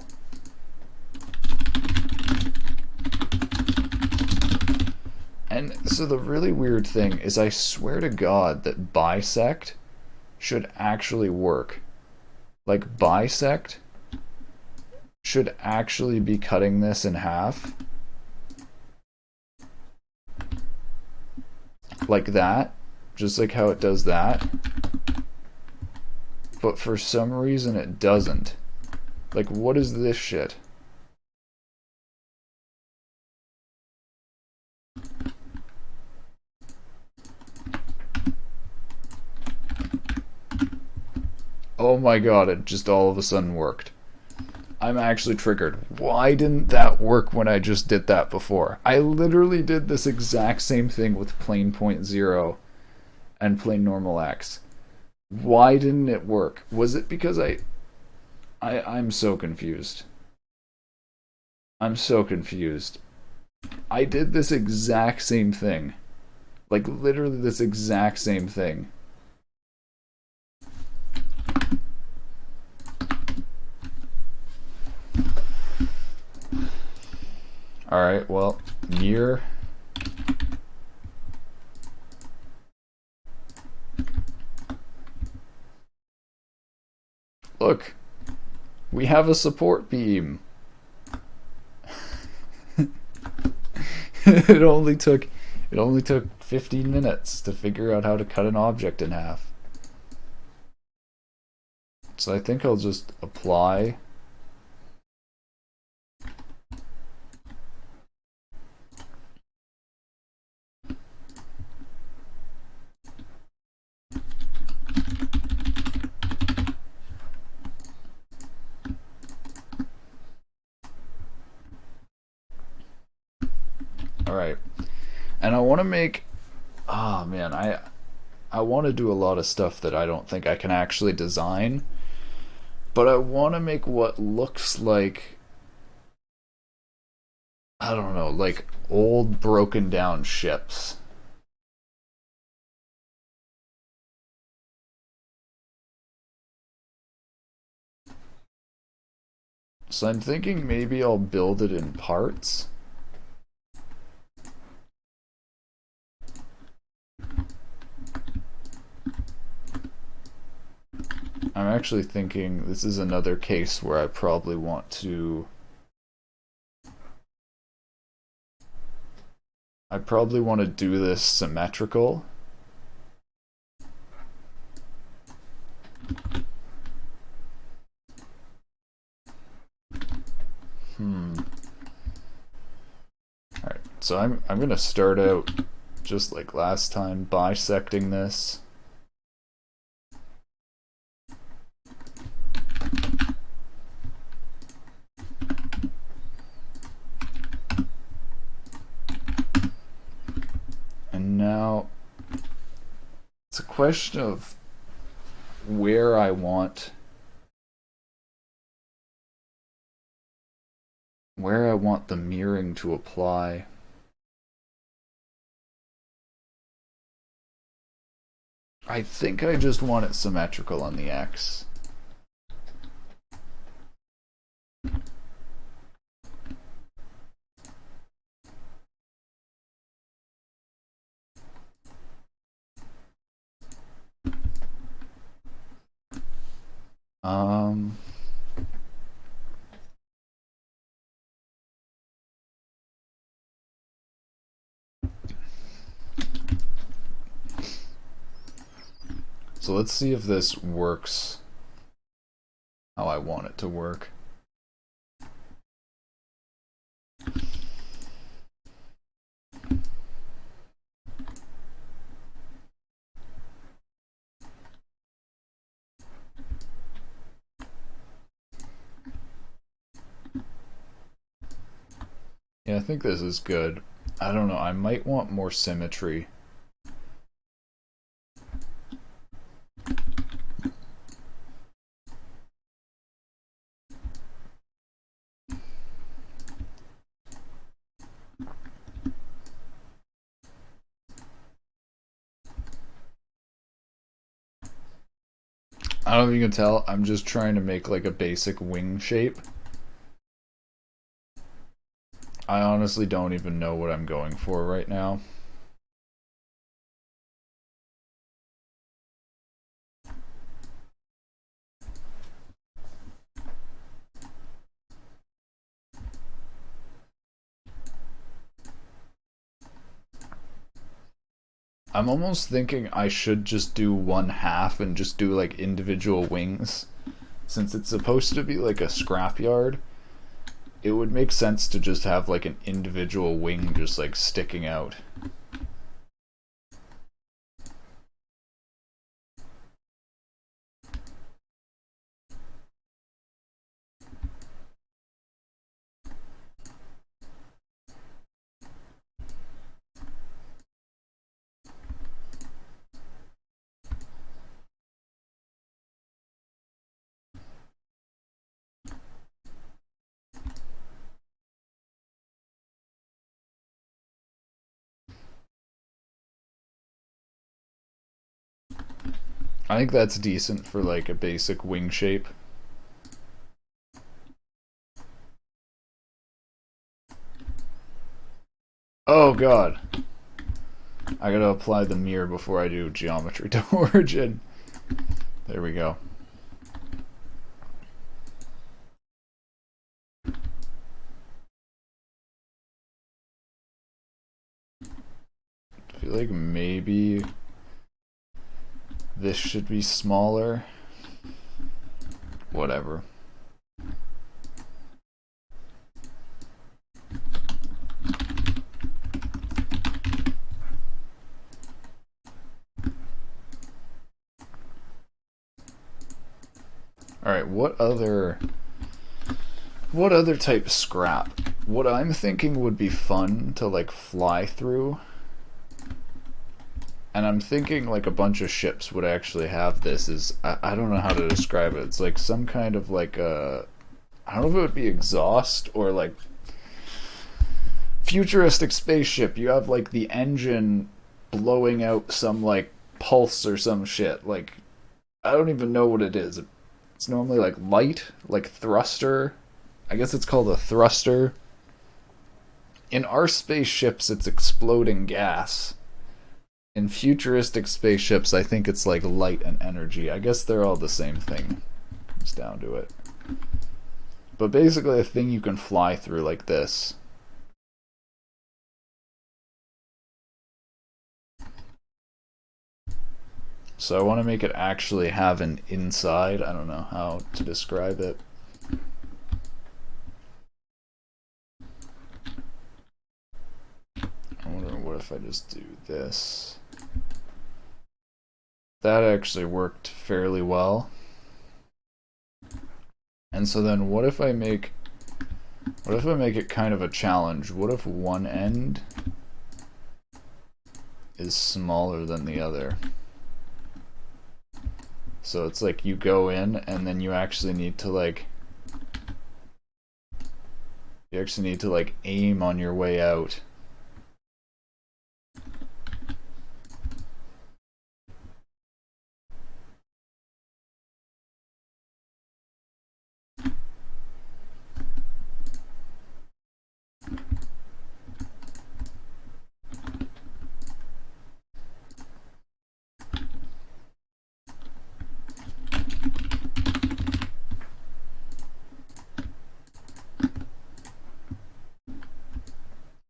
And so the really weird thing is, I swear to God that bisect should actually work. Like, bisect should actually be cutting this in half. Like that. Just like how it does that. But for some reason it doesn't. Like, what is this shit? Oh my god, it just all of a sudden worked. I'm actually triggered. Why didn't that work when I just did that before? I literally did this exact same thing with plane point 0 and plane normal X. Why didn't it work? Was it because I'm so confused. I'm so confused. I did this exact same thing. Like, literally this exact same thing. Alright, well, near. Look, we have a support beam. It only took 15 minutes to figure out how to cut an object in half. So I think I'll just apply. Alright, and I want to make, oh man, I want to do a lot of stuff that I don't think I can actually design, but I want to make what looks like, I don't know, like old broken down ships. So I'm thinking maybe I'll build it in parts. I'm actually thinking this is another case where I probably want to... I probably want to do this symmetrical. Alright, so I'm gonna start out just like last time, bisecting this. And now it's a question of where I want the mirroring to apply. I think I just want it symmetrical on the X. Um, so let's see if this works how I want it to work. Yeah, I think this is good. I don't know, I might want more symmetry. I don't know if you can tell, I'm just trying to make like a basic wing shape. I honestly don't even know what I'm going for right now. I'm almost thinking I should just do one half and just do like individual wings. Since it's supposed to be like a scrapyard, it would make sense to just have like an individual wing just like sticking out. I think that's decent for like a basic wing shape. Oh god. I gotta apply the mirror before I do geometry to origin. There we go. I feel like maybe this should be smaller. Whatever. Alright, what other type of scrap? What I'm thinking would be fun to like fly through, and I'm thinking like a bunch of ships would actually have this, is I don't know how to describe it. It's like some kind of like a, I don't know if it would be exhaust or like futuristic spaceship. You have like the engine blowing out some like pulse or some shit. Like, I don't even know what it is. It's normally like light, like thruster. I guess it's called a thruster. In our spaceships, it's exploding gas. In futuristic spaceships, I think it's like light and energy. I guess they're all the same thing. Comes down to it. But basically a thing you can fly through like this. So I want to make it actually have an inside. I don't know how to describe it. I wonder what if I just do this. That actually worked fairly well. And so then what if I make it kind of a challenge? What if one end is smaller than the other? So it's like you go in and then you actually need to like aim on your way out.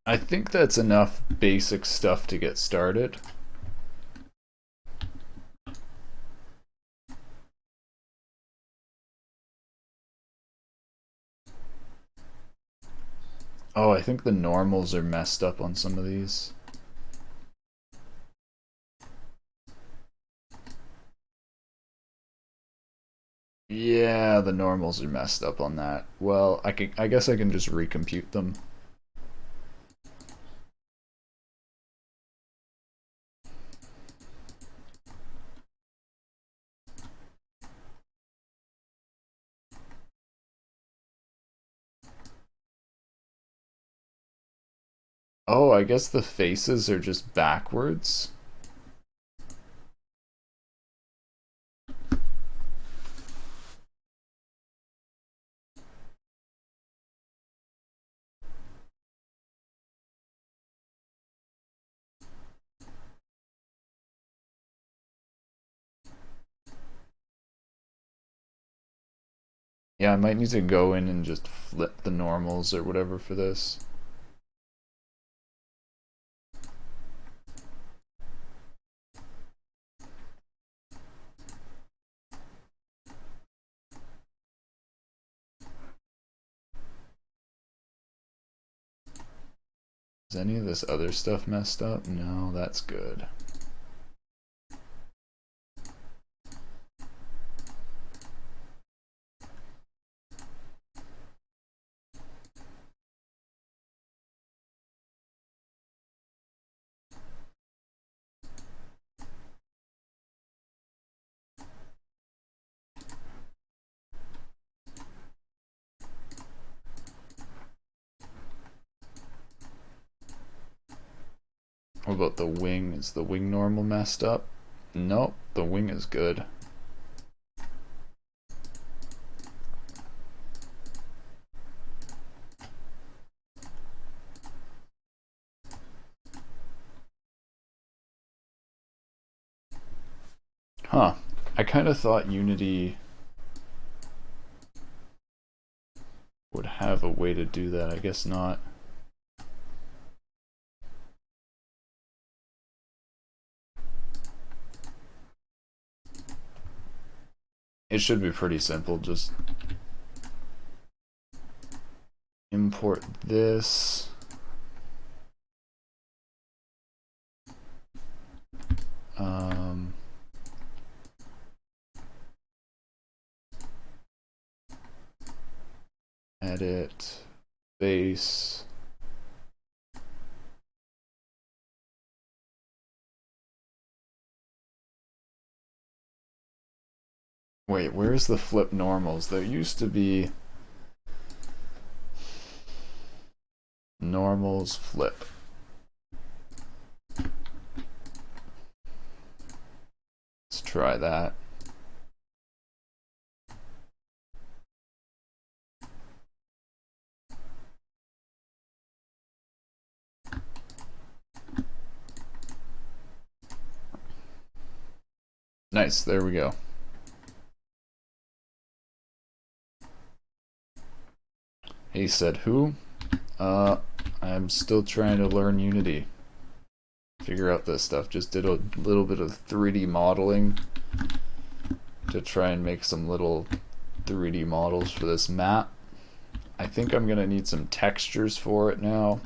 I think that's enough basic stuff to get started. Oh, I think the normals are messed up on some of these. Yeah, the normals are messed up on that. Well, I guess I can just recompute them. Oh, I guess the faces are just backwards. Yeah, I might need to go in and just flip the normals or whatever for this. Is any of this other stuff messed up? No, that's good. What about the wing? Is the wing normal messed up? Nope, the wing is good. Huh. I kind of thought Unity would have a way to do that. I guess not. It should be pretty simple. Just import this. Edit, base. Wait, where's the flip normals? There used to be normals flip. Let's try that. Nice, there we go. He said, who? I'm still trying to learn Unity. Figure out this stuff. Just did a little bit of 3D modeling to try and make some little 3D models for this map. I think I'm gonna need some textures for it now.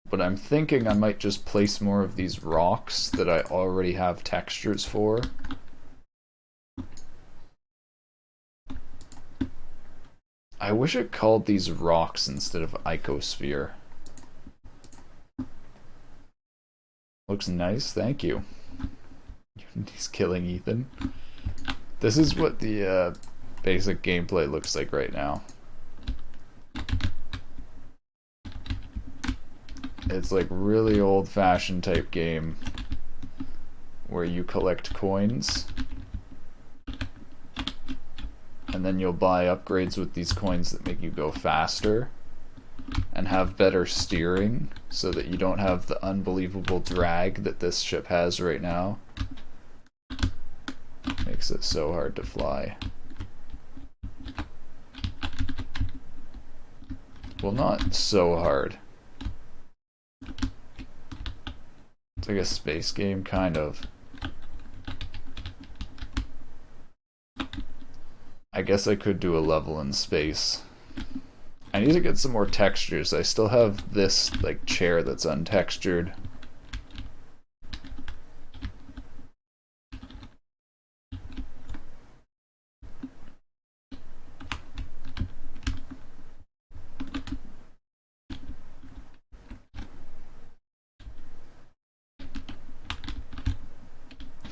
But I'm thinking I might just place more of these rocks that I already have textures for. I wish it called these rocks instead of icosphere. Looks nice, thank you. He's killing Ethan. This is what the basic gameplay looks like right now. It's like really old-fashioned type game where you collect coins and then you'll buy upgrades with these coins that make you go faster and have better steering so that you don't have the unbelievable drag that this ship has right now. Makes it so hard to fly. Well, not so hard. It's like a space game, kind of. I guess I could do a level in space. I need to get some more textures. I still have this like chair that's untextured.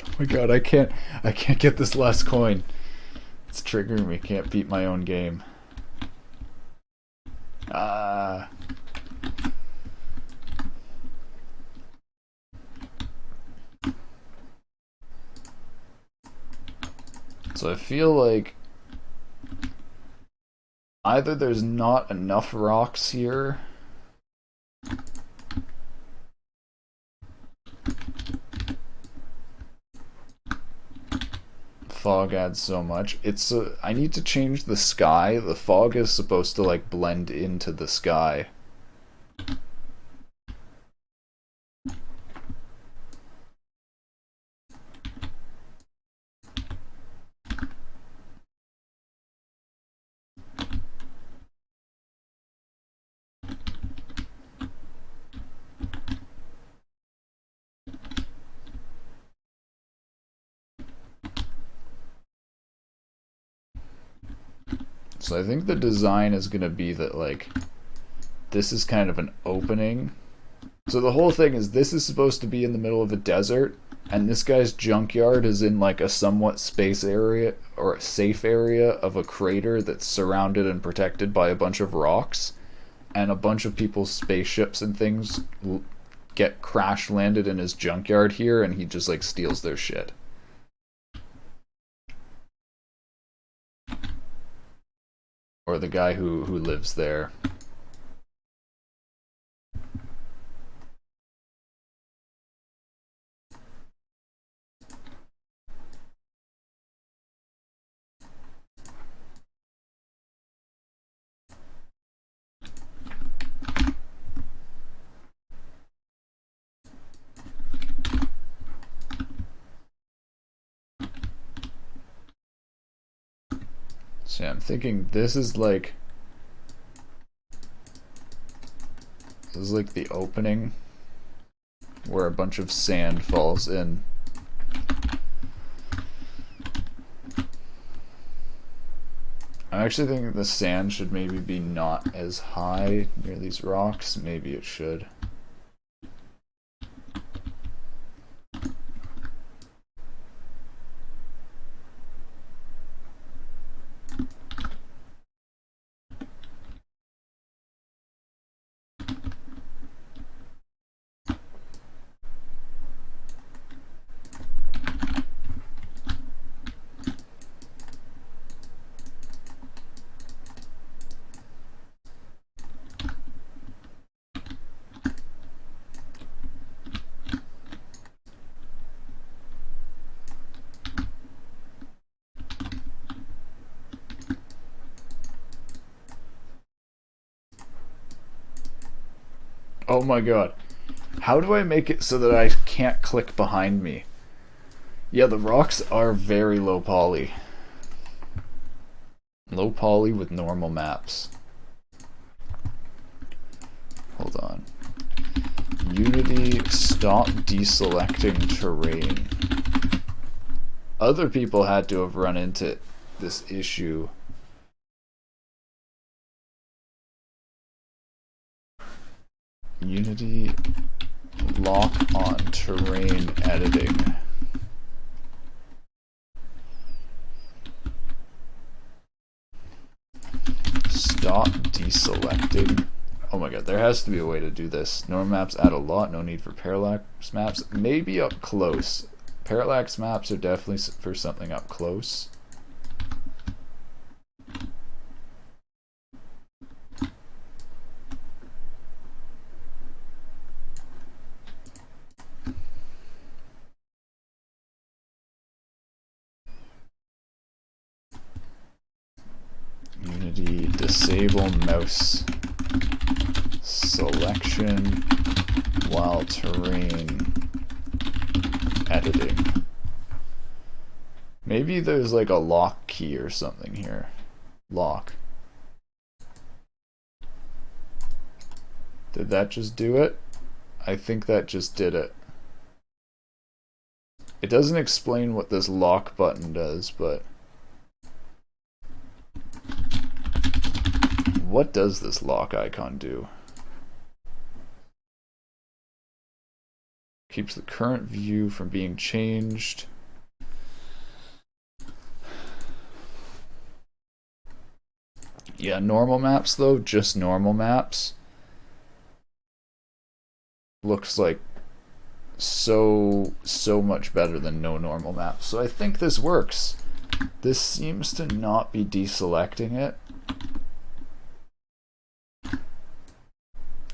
Oh my god, I can't get this last coin. It's triggering me. Can't beat my own game. Ah. So I feel like either there's not enough rocks here, fog adds so much. It's I need to change the sky. The fog is supposed to like blend into the sky. So I think the design is going to be that like this is kind of an opening. So the whole thing is this is supposed to be in the middle of a desert, and this guy's junkyard is in like a somewhat space area or a safe area of a crater that's surrounded and protected by a bunch of rocks, and a bunch of people's spaceships and things get crash landed in his junkyard here, and he just like steals their shit. Or the guy who lives there. So yeah, I'm thinking this is like the opening where a bunch of sand falls in. I'm actually thinking the sand should maybe be not as high near these rocks. Maybe it should. Oh my god. How do I make it so that I can't click behind me? Yeah, the rocks are very low poly. Low poly with normal maps. Hold on. Unity, stop deselecting terrain. Other people had to have run into this issue. Unity, lock on terrain editing. Stop deselecting. Oh my god, there has to be a way to do this. Normal maps add a lot, no need for parallax maps. Maybe up close. Parallax maps are definitely for something up close. Unity, disable mouse selection while terrain editing. Maybe there's like a lock key or something here. Lock. Did that just do it? I think that just did it. It doesn't explain what this lock button does, but what does this lock icon do? Keeps the current view from being changed. Yeah, normal maps though, just normal maps. Looks like so much better than no normal maps. So I think this works. This seems to not be deselecting it.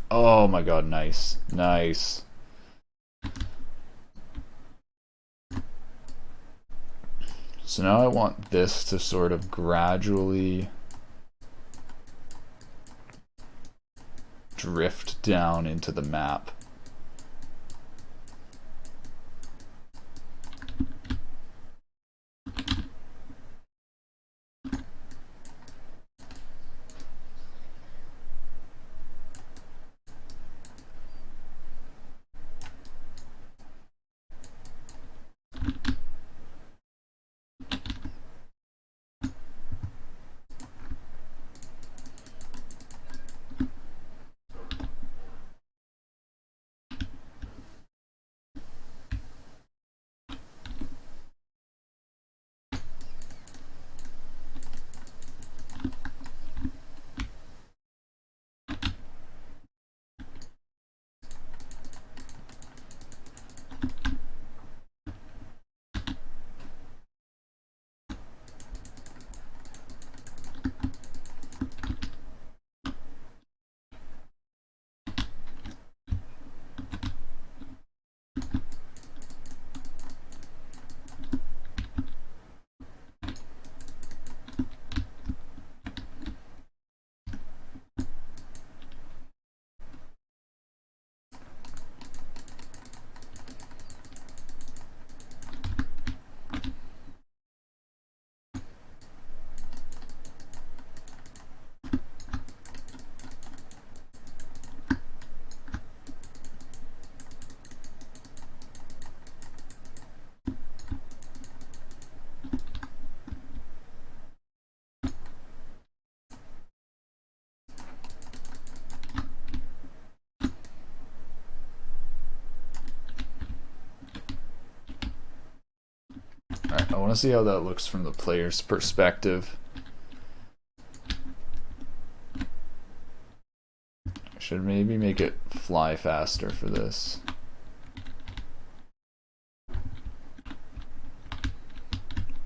Oh my god, nice. Nice. So now I want this to sort of gradually drift down into the map. Alright, I want to see how that looks from the player's perspective. I should maybe make it fly faster for this.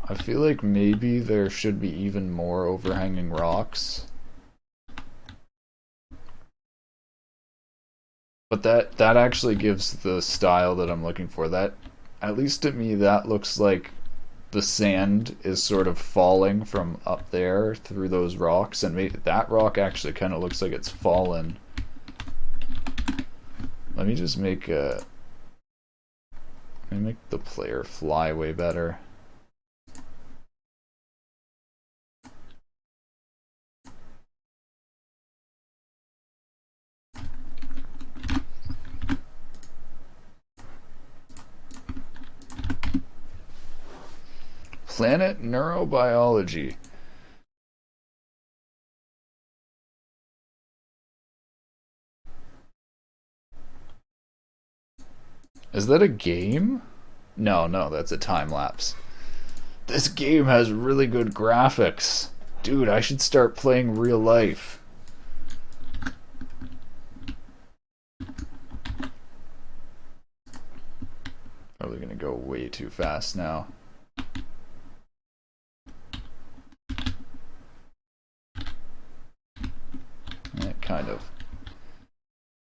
I feel like maybe there should be even more overhanging rocks. But that actually gives the style that I'm looking for. That, at least to me, that looks like the sand is sort of falling from up there through those rocks, and maybe that rock actually kind of looks like it's fallen. Let me just make the player fly way better. Planet Neurobiology. Is that a game? No, that's a time lapse. This game has really good graphics. Dude, I should start playing real life. Probably gonna go way too fast now. Kind of.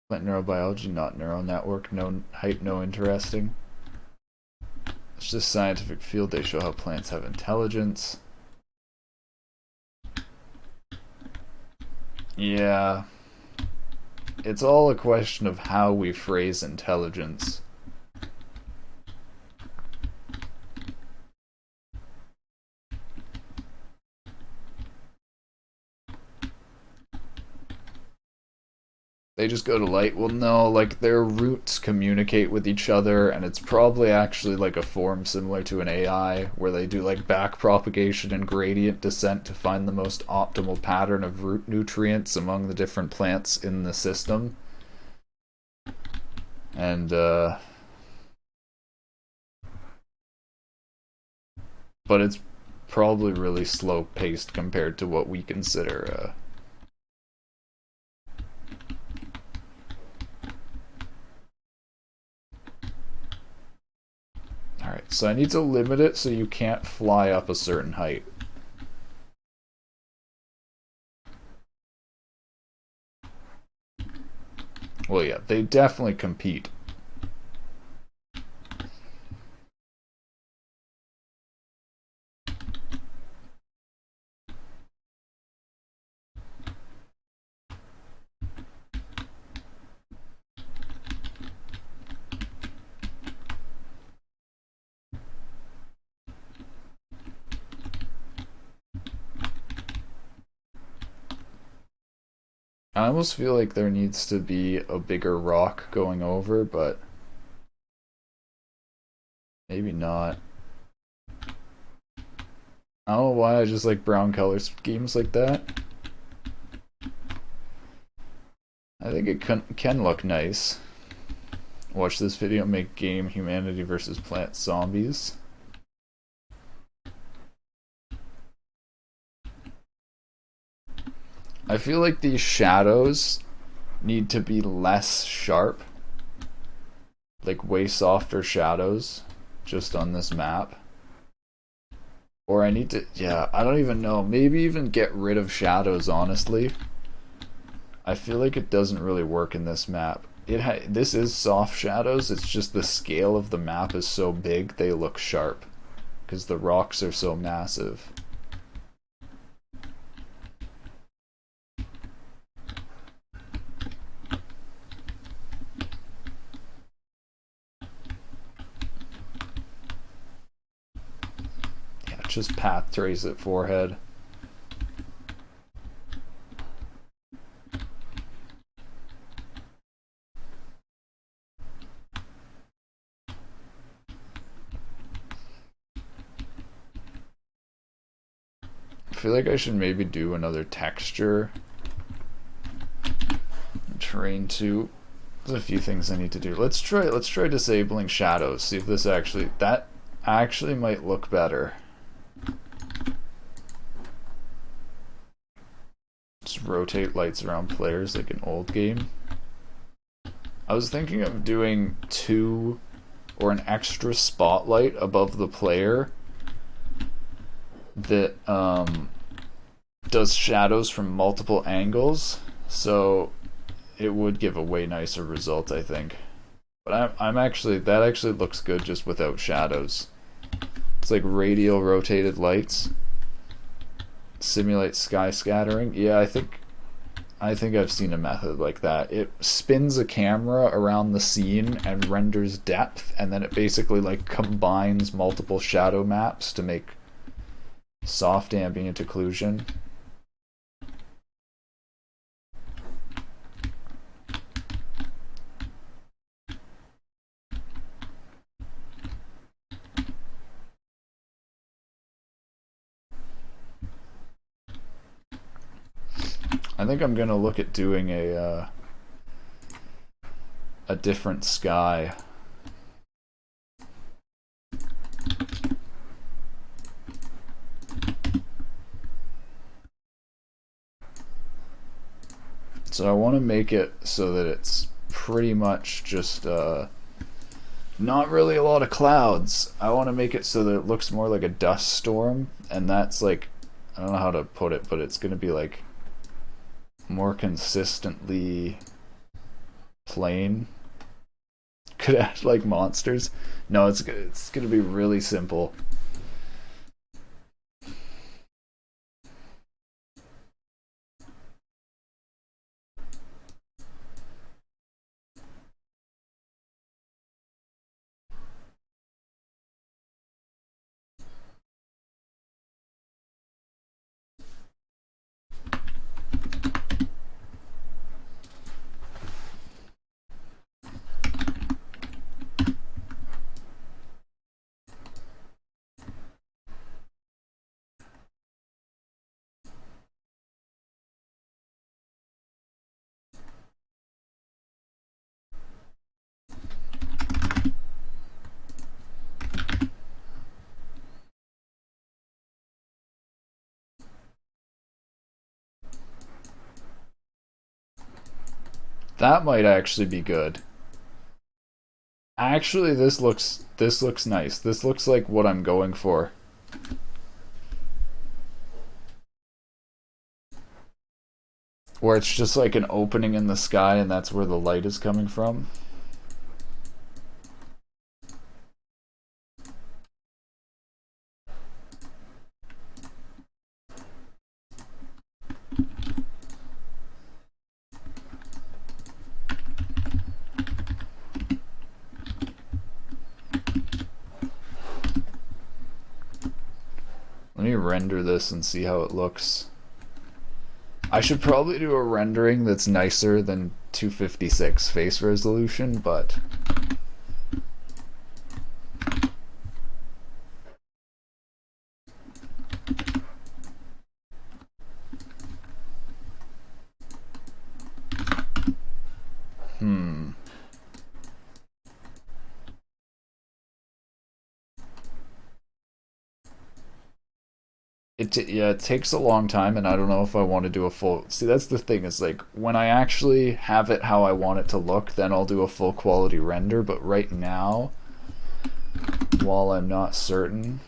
Plant neurobiology, not neural network, no hype, no interesting. It's just scientific field. They show how plants have intelligence. Yeah. it's all a question of how we phrase intelligence. They just go to light. Well, no, like their roots communicate with each other, and it's probably actually like a form similar to an AI where they do like back propagation and gradient descent to find the most optimal pattern of root nutrients among the different plants in the system. And but it's probably really slow paced compared to what we consider Alright, so I need to limit it so you can't fly up a certain height. Well, yeah, they definitely compete. I almost feel like there needs to be a bigger rock going over, but maybe not. I don't know why I just like brown color schemes like that. I think it can look nice. Watch this video make game humanity versus plant zombies. I feel like these shadows need to be less sharp. Like way softer shadows just on this map. Or I need to, yeah, I don't even know. Maybe even get rid of shadows, honestly. I feel like it doesn't really work in this map. This is soft shadows, it's just the scale of the map is so big they look sharp. Because the rocks are so massive. Yeah, just path trace it forehead. I feel like I should maybe do another texture. Terrain 2. There's a few things I need to do. Let's try disabling shadows. See if this that actually might look better. Just rotate lights around players like an old game. I was thinking of doing two or an extra spotlight above the player that does shadows from multiple angles, so it would give a way nicer result, I think. But I'm actually, that actually looks good just without shadows. It's like radial rotated lights. Simulate sky scattering. Yeah, I think I've seen a method like that. It spins a camera around the scene and renders depth, and then it basically like combines multiple shadow maps to make soft ambient occlusion. I think I'm gonna look at doing a different sky. So I want to make it so that it's pretty much just not really a lot of clouds. I want to make it so that it looks more like a dust storm, and that's like, I don't know how to put it, but it's gonna be like more consistently plain. Could add like monsters. No, it's gonna be really simple. That might actually be good. Actually, this looks nice. This looks like what I'm going for. Where it's just like an opening in the sky and that's where the light is coming from. Let me render this and see how it looks. I should probably do a rendering that's nicer than 256 face resolution, but yeah, it takes a long time, and I don't know if I want to do a full. See, that's the thing. Is like when I actually have it how I want it to look, then I'll do a full quality render. But right now, while I'm not certain,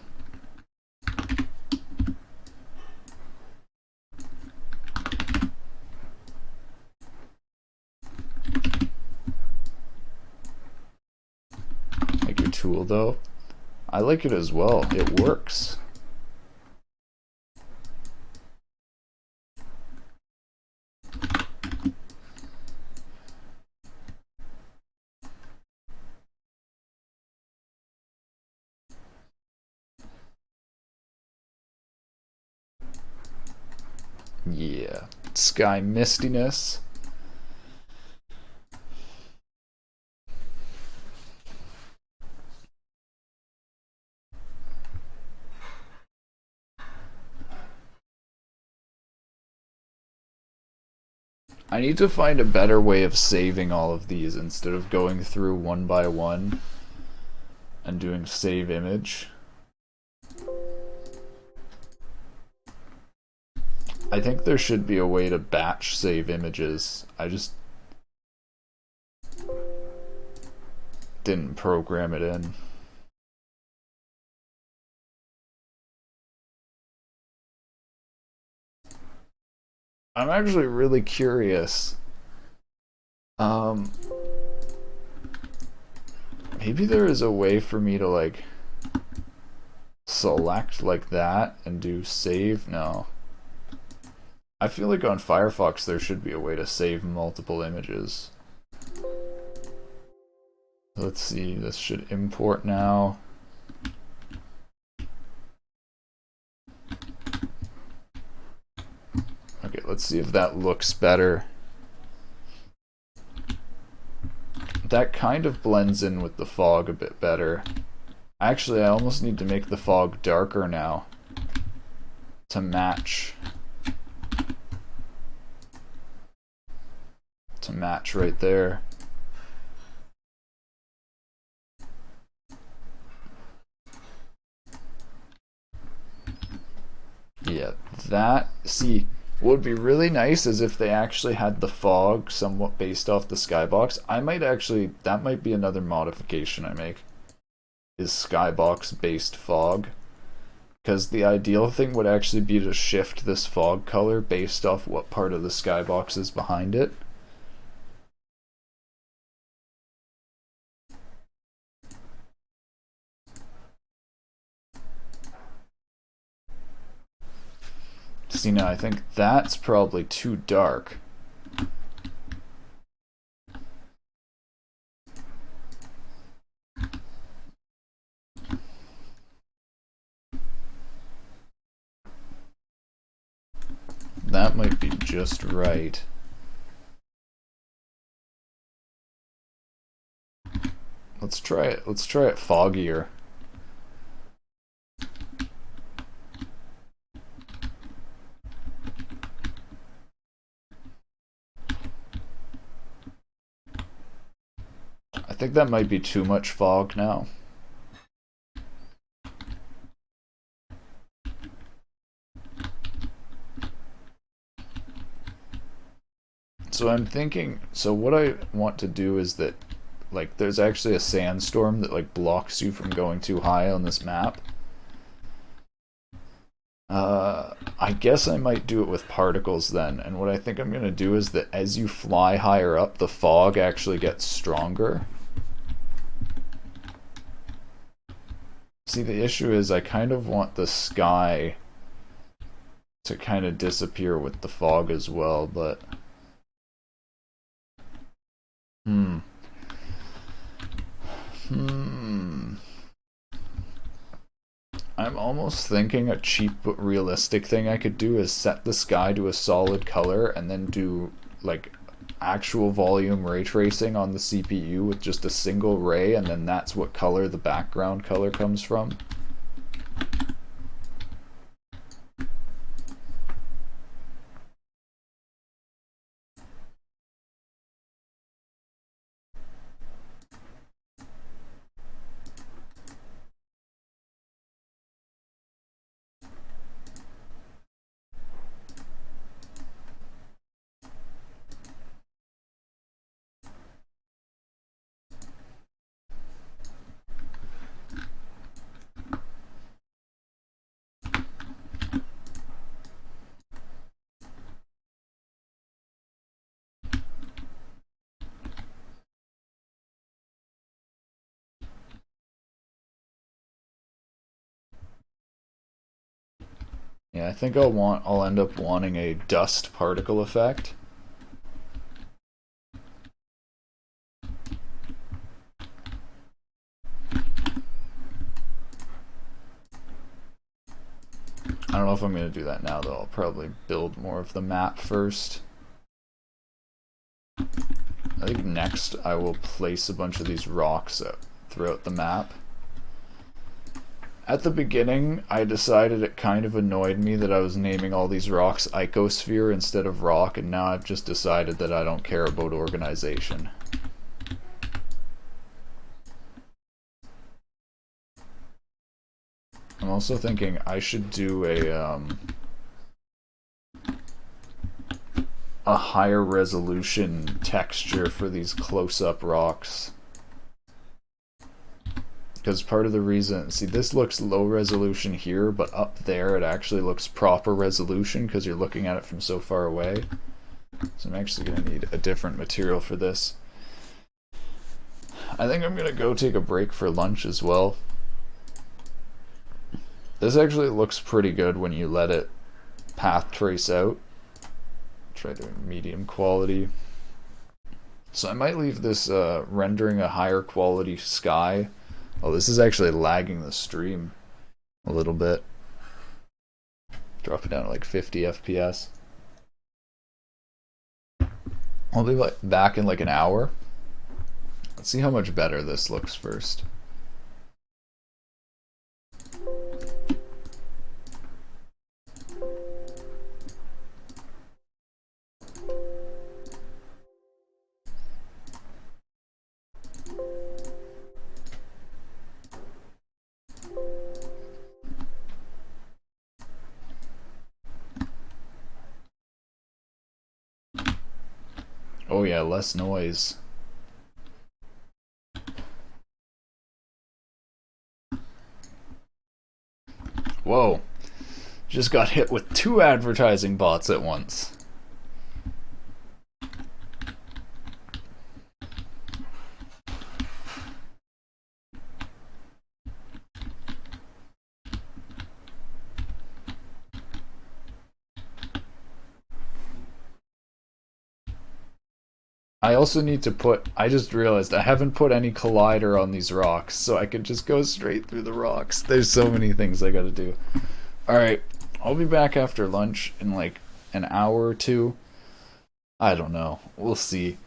like your tool though, I like it as well. It works. Yeah, sky mistiness. I need to find a better way of saving all of these instead of going through one by one and doing save image. I think there should be a way to batch save images. I just didn't program it in. I'm actually really curious. Maybe there is a way for me to like select like that and do save. No. I feel like on Firefox there should be a way to save multiple images. Let's see, this should import now. Okay, let's see if that looks better. That kind of blends in with the fog a bit better. Actually, I almost need to make the fog darker now to match. To match right there. Yeah, that, see, what would be really nice is if they actually had the fog somewhat based off the skybox. I might actually, that might be another modification I make, is skybox based fog. Because the ideal thing would actually be to shift this fog color based off what part of the skybox is behind it. See, now I think that's probably too dark. That might be just right. Let's try it. Let's try it foggier. I think that might be too much fog now. So I'm thinking, so what I want to do is that, like, there's actually a sandstorm that, like, blocks you from going too high on this map. I guess I might do it with particles then, and what I think I'm going to do is that as you fly higher up, the fog actually gets stronger. See, the issue is I kind of want the sky to kind of disappear with the fog as well, but... I'm almost thinking a cheap but realistic thing I could do is set the sky to a solid color and then do like actual volume ray tracing on the CPU with just a single ray, and then that's what color the background color comes from. Yeah, I think I'll end up wanting a dust particle effect. I don't know if I'm going to do that now, though. I'll probably build more of the map first. I think next I will place a bunch of these rocks throughout the map. At the beginning, I decided it kind of annoyed me that I was naming all these rocks Icosphere instead of rock, and now I've just decided that I don't care about organization. I'm also thinking I should do a higher resolution texture for these close-up rocks. Because part of the reason, see, this looks low resolution here, but up there it actually looks proper resolution because you're looking at it from so far away. So I'm actually going to need a different material for this. I think I'm going to go take a break for lunch as well. This actually looks pretty good when you let it path trace out. Try doing medium quality. So I might leave this rendering a higher quality sky. Oh, this is actually lagging the stream a little bit. Drop it down to like 50 FPS. I'll be back in like an hour. Let's see how much better this looks first. Oh yeah, less noise. Whoa. Just got hit with 2 advertising bots at once. I also need to put, I just realized I haven't put any collider on these rocks, so I could just go straight through the rocks. There's so many things I gotta do. Alright, I'll be back after lunch in like an hour or two. I don't know. We'll see.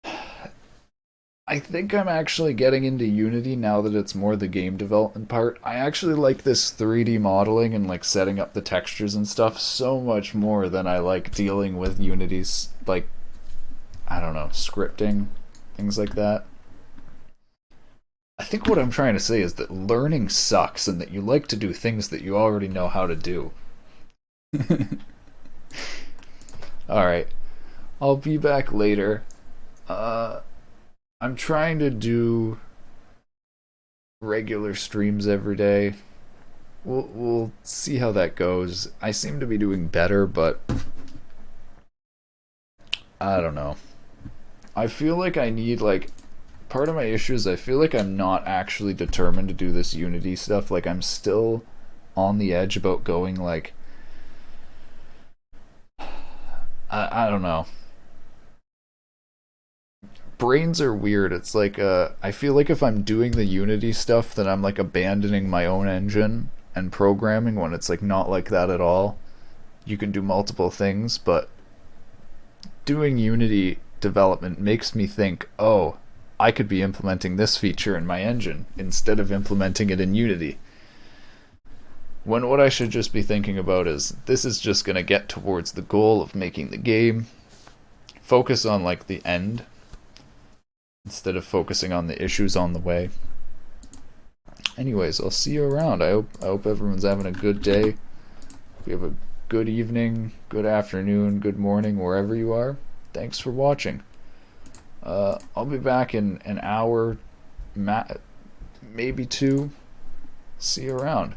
I think I'm actually getting into Unity now that it's more the game development part. I actually like this 3D modeling and like setting up the textures and stuff so much more than I like dealing with Unity's, like, I don't know, scripting, things like that. I think what I'm trying to say is that learning sucks and that you like to do things that you already know how to do. Alright. I'll be back later. I'm trying to do regular streams every day. We'll see how that goes. I seem to be doing better, but I don't know. I feel like I need, like, part of my issue is I feel like I'm not actually determined to do this Unity stuff. Like, I'm still on the edge about going, like, I don't know. Brains are weird. It's like, I feel like if I'm doing the Unity stuff, then I'm like abandoning my own engine and programming, when it's like not like that at all. You can do multiple things, but doing Unity development makes me think, oh, I could be implementing this feature in my engine instead of implementing it in Unity. When what I should just be thinking about is, this is just going to get towards the goal of making the game. Focus on, like, the end instead of focusing on the issues on the way. Anyways, I'll see you around. I hope everyone's having a good day. We have a good evening, good afternoon, good morning, wherever you are. Thanks for watching. I'll be back in an hour, maybe two. See you around.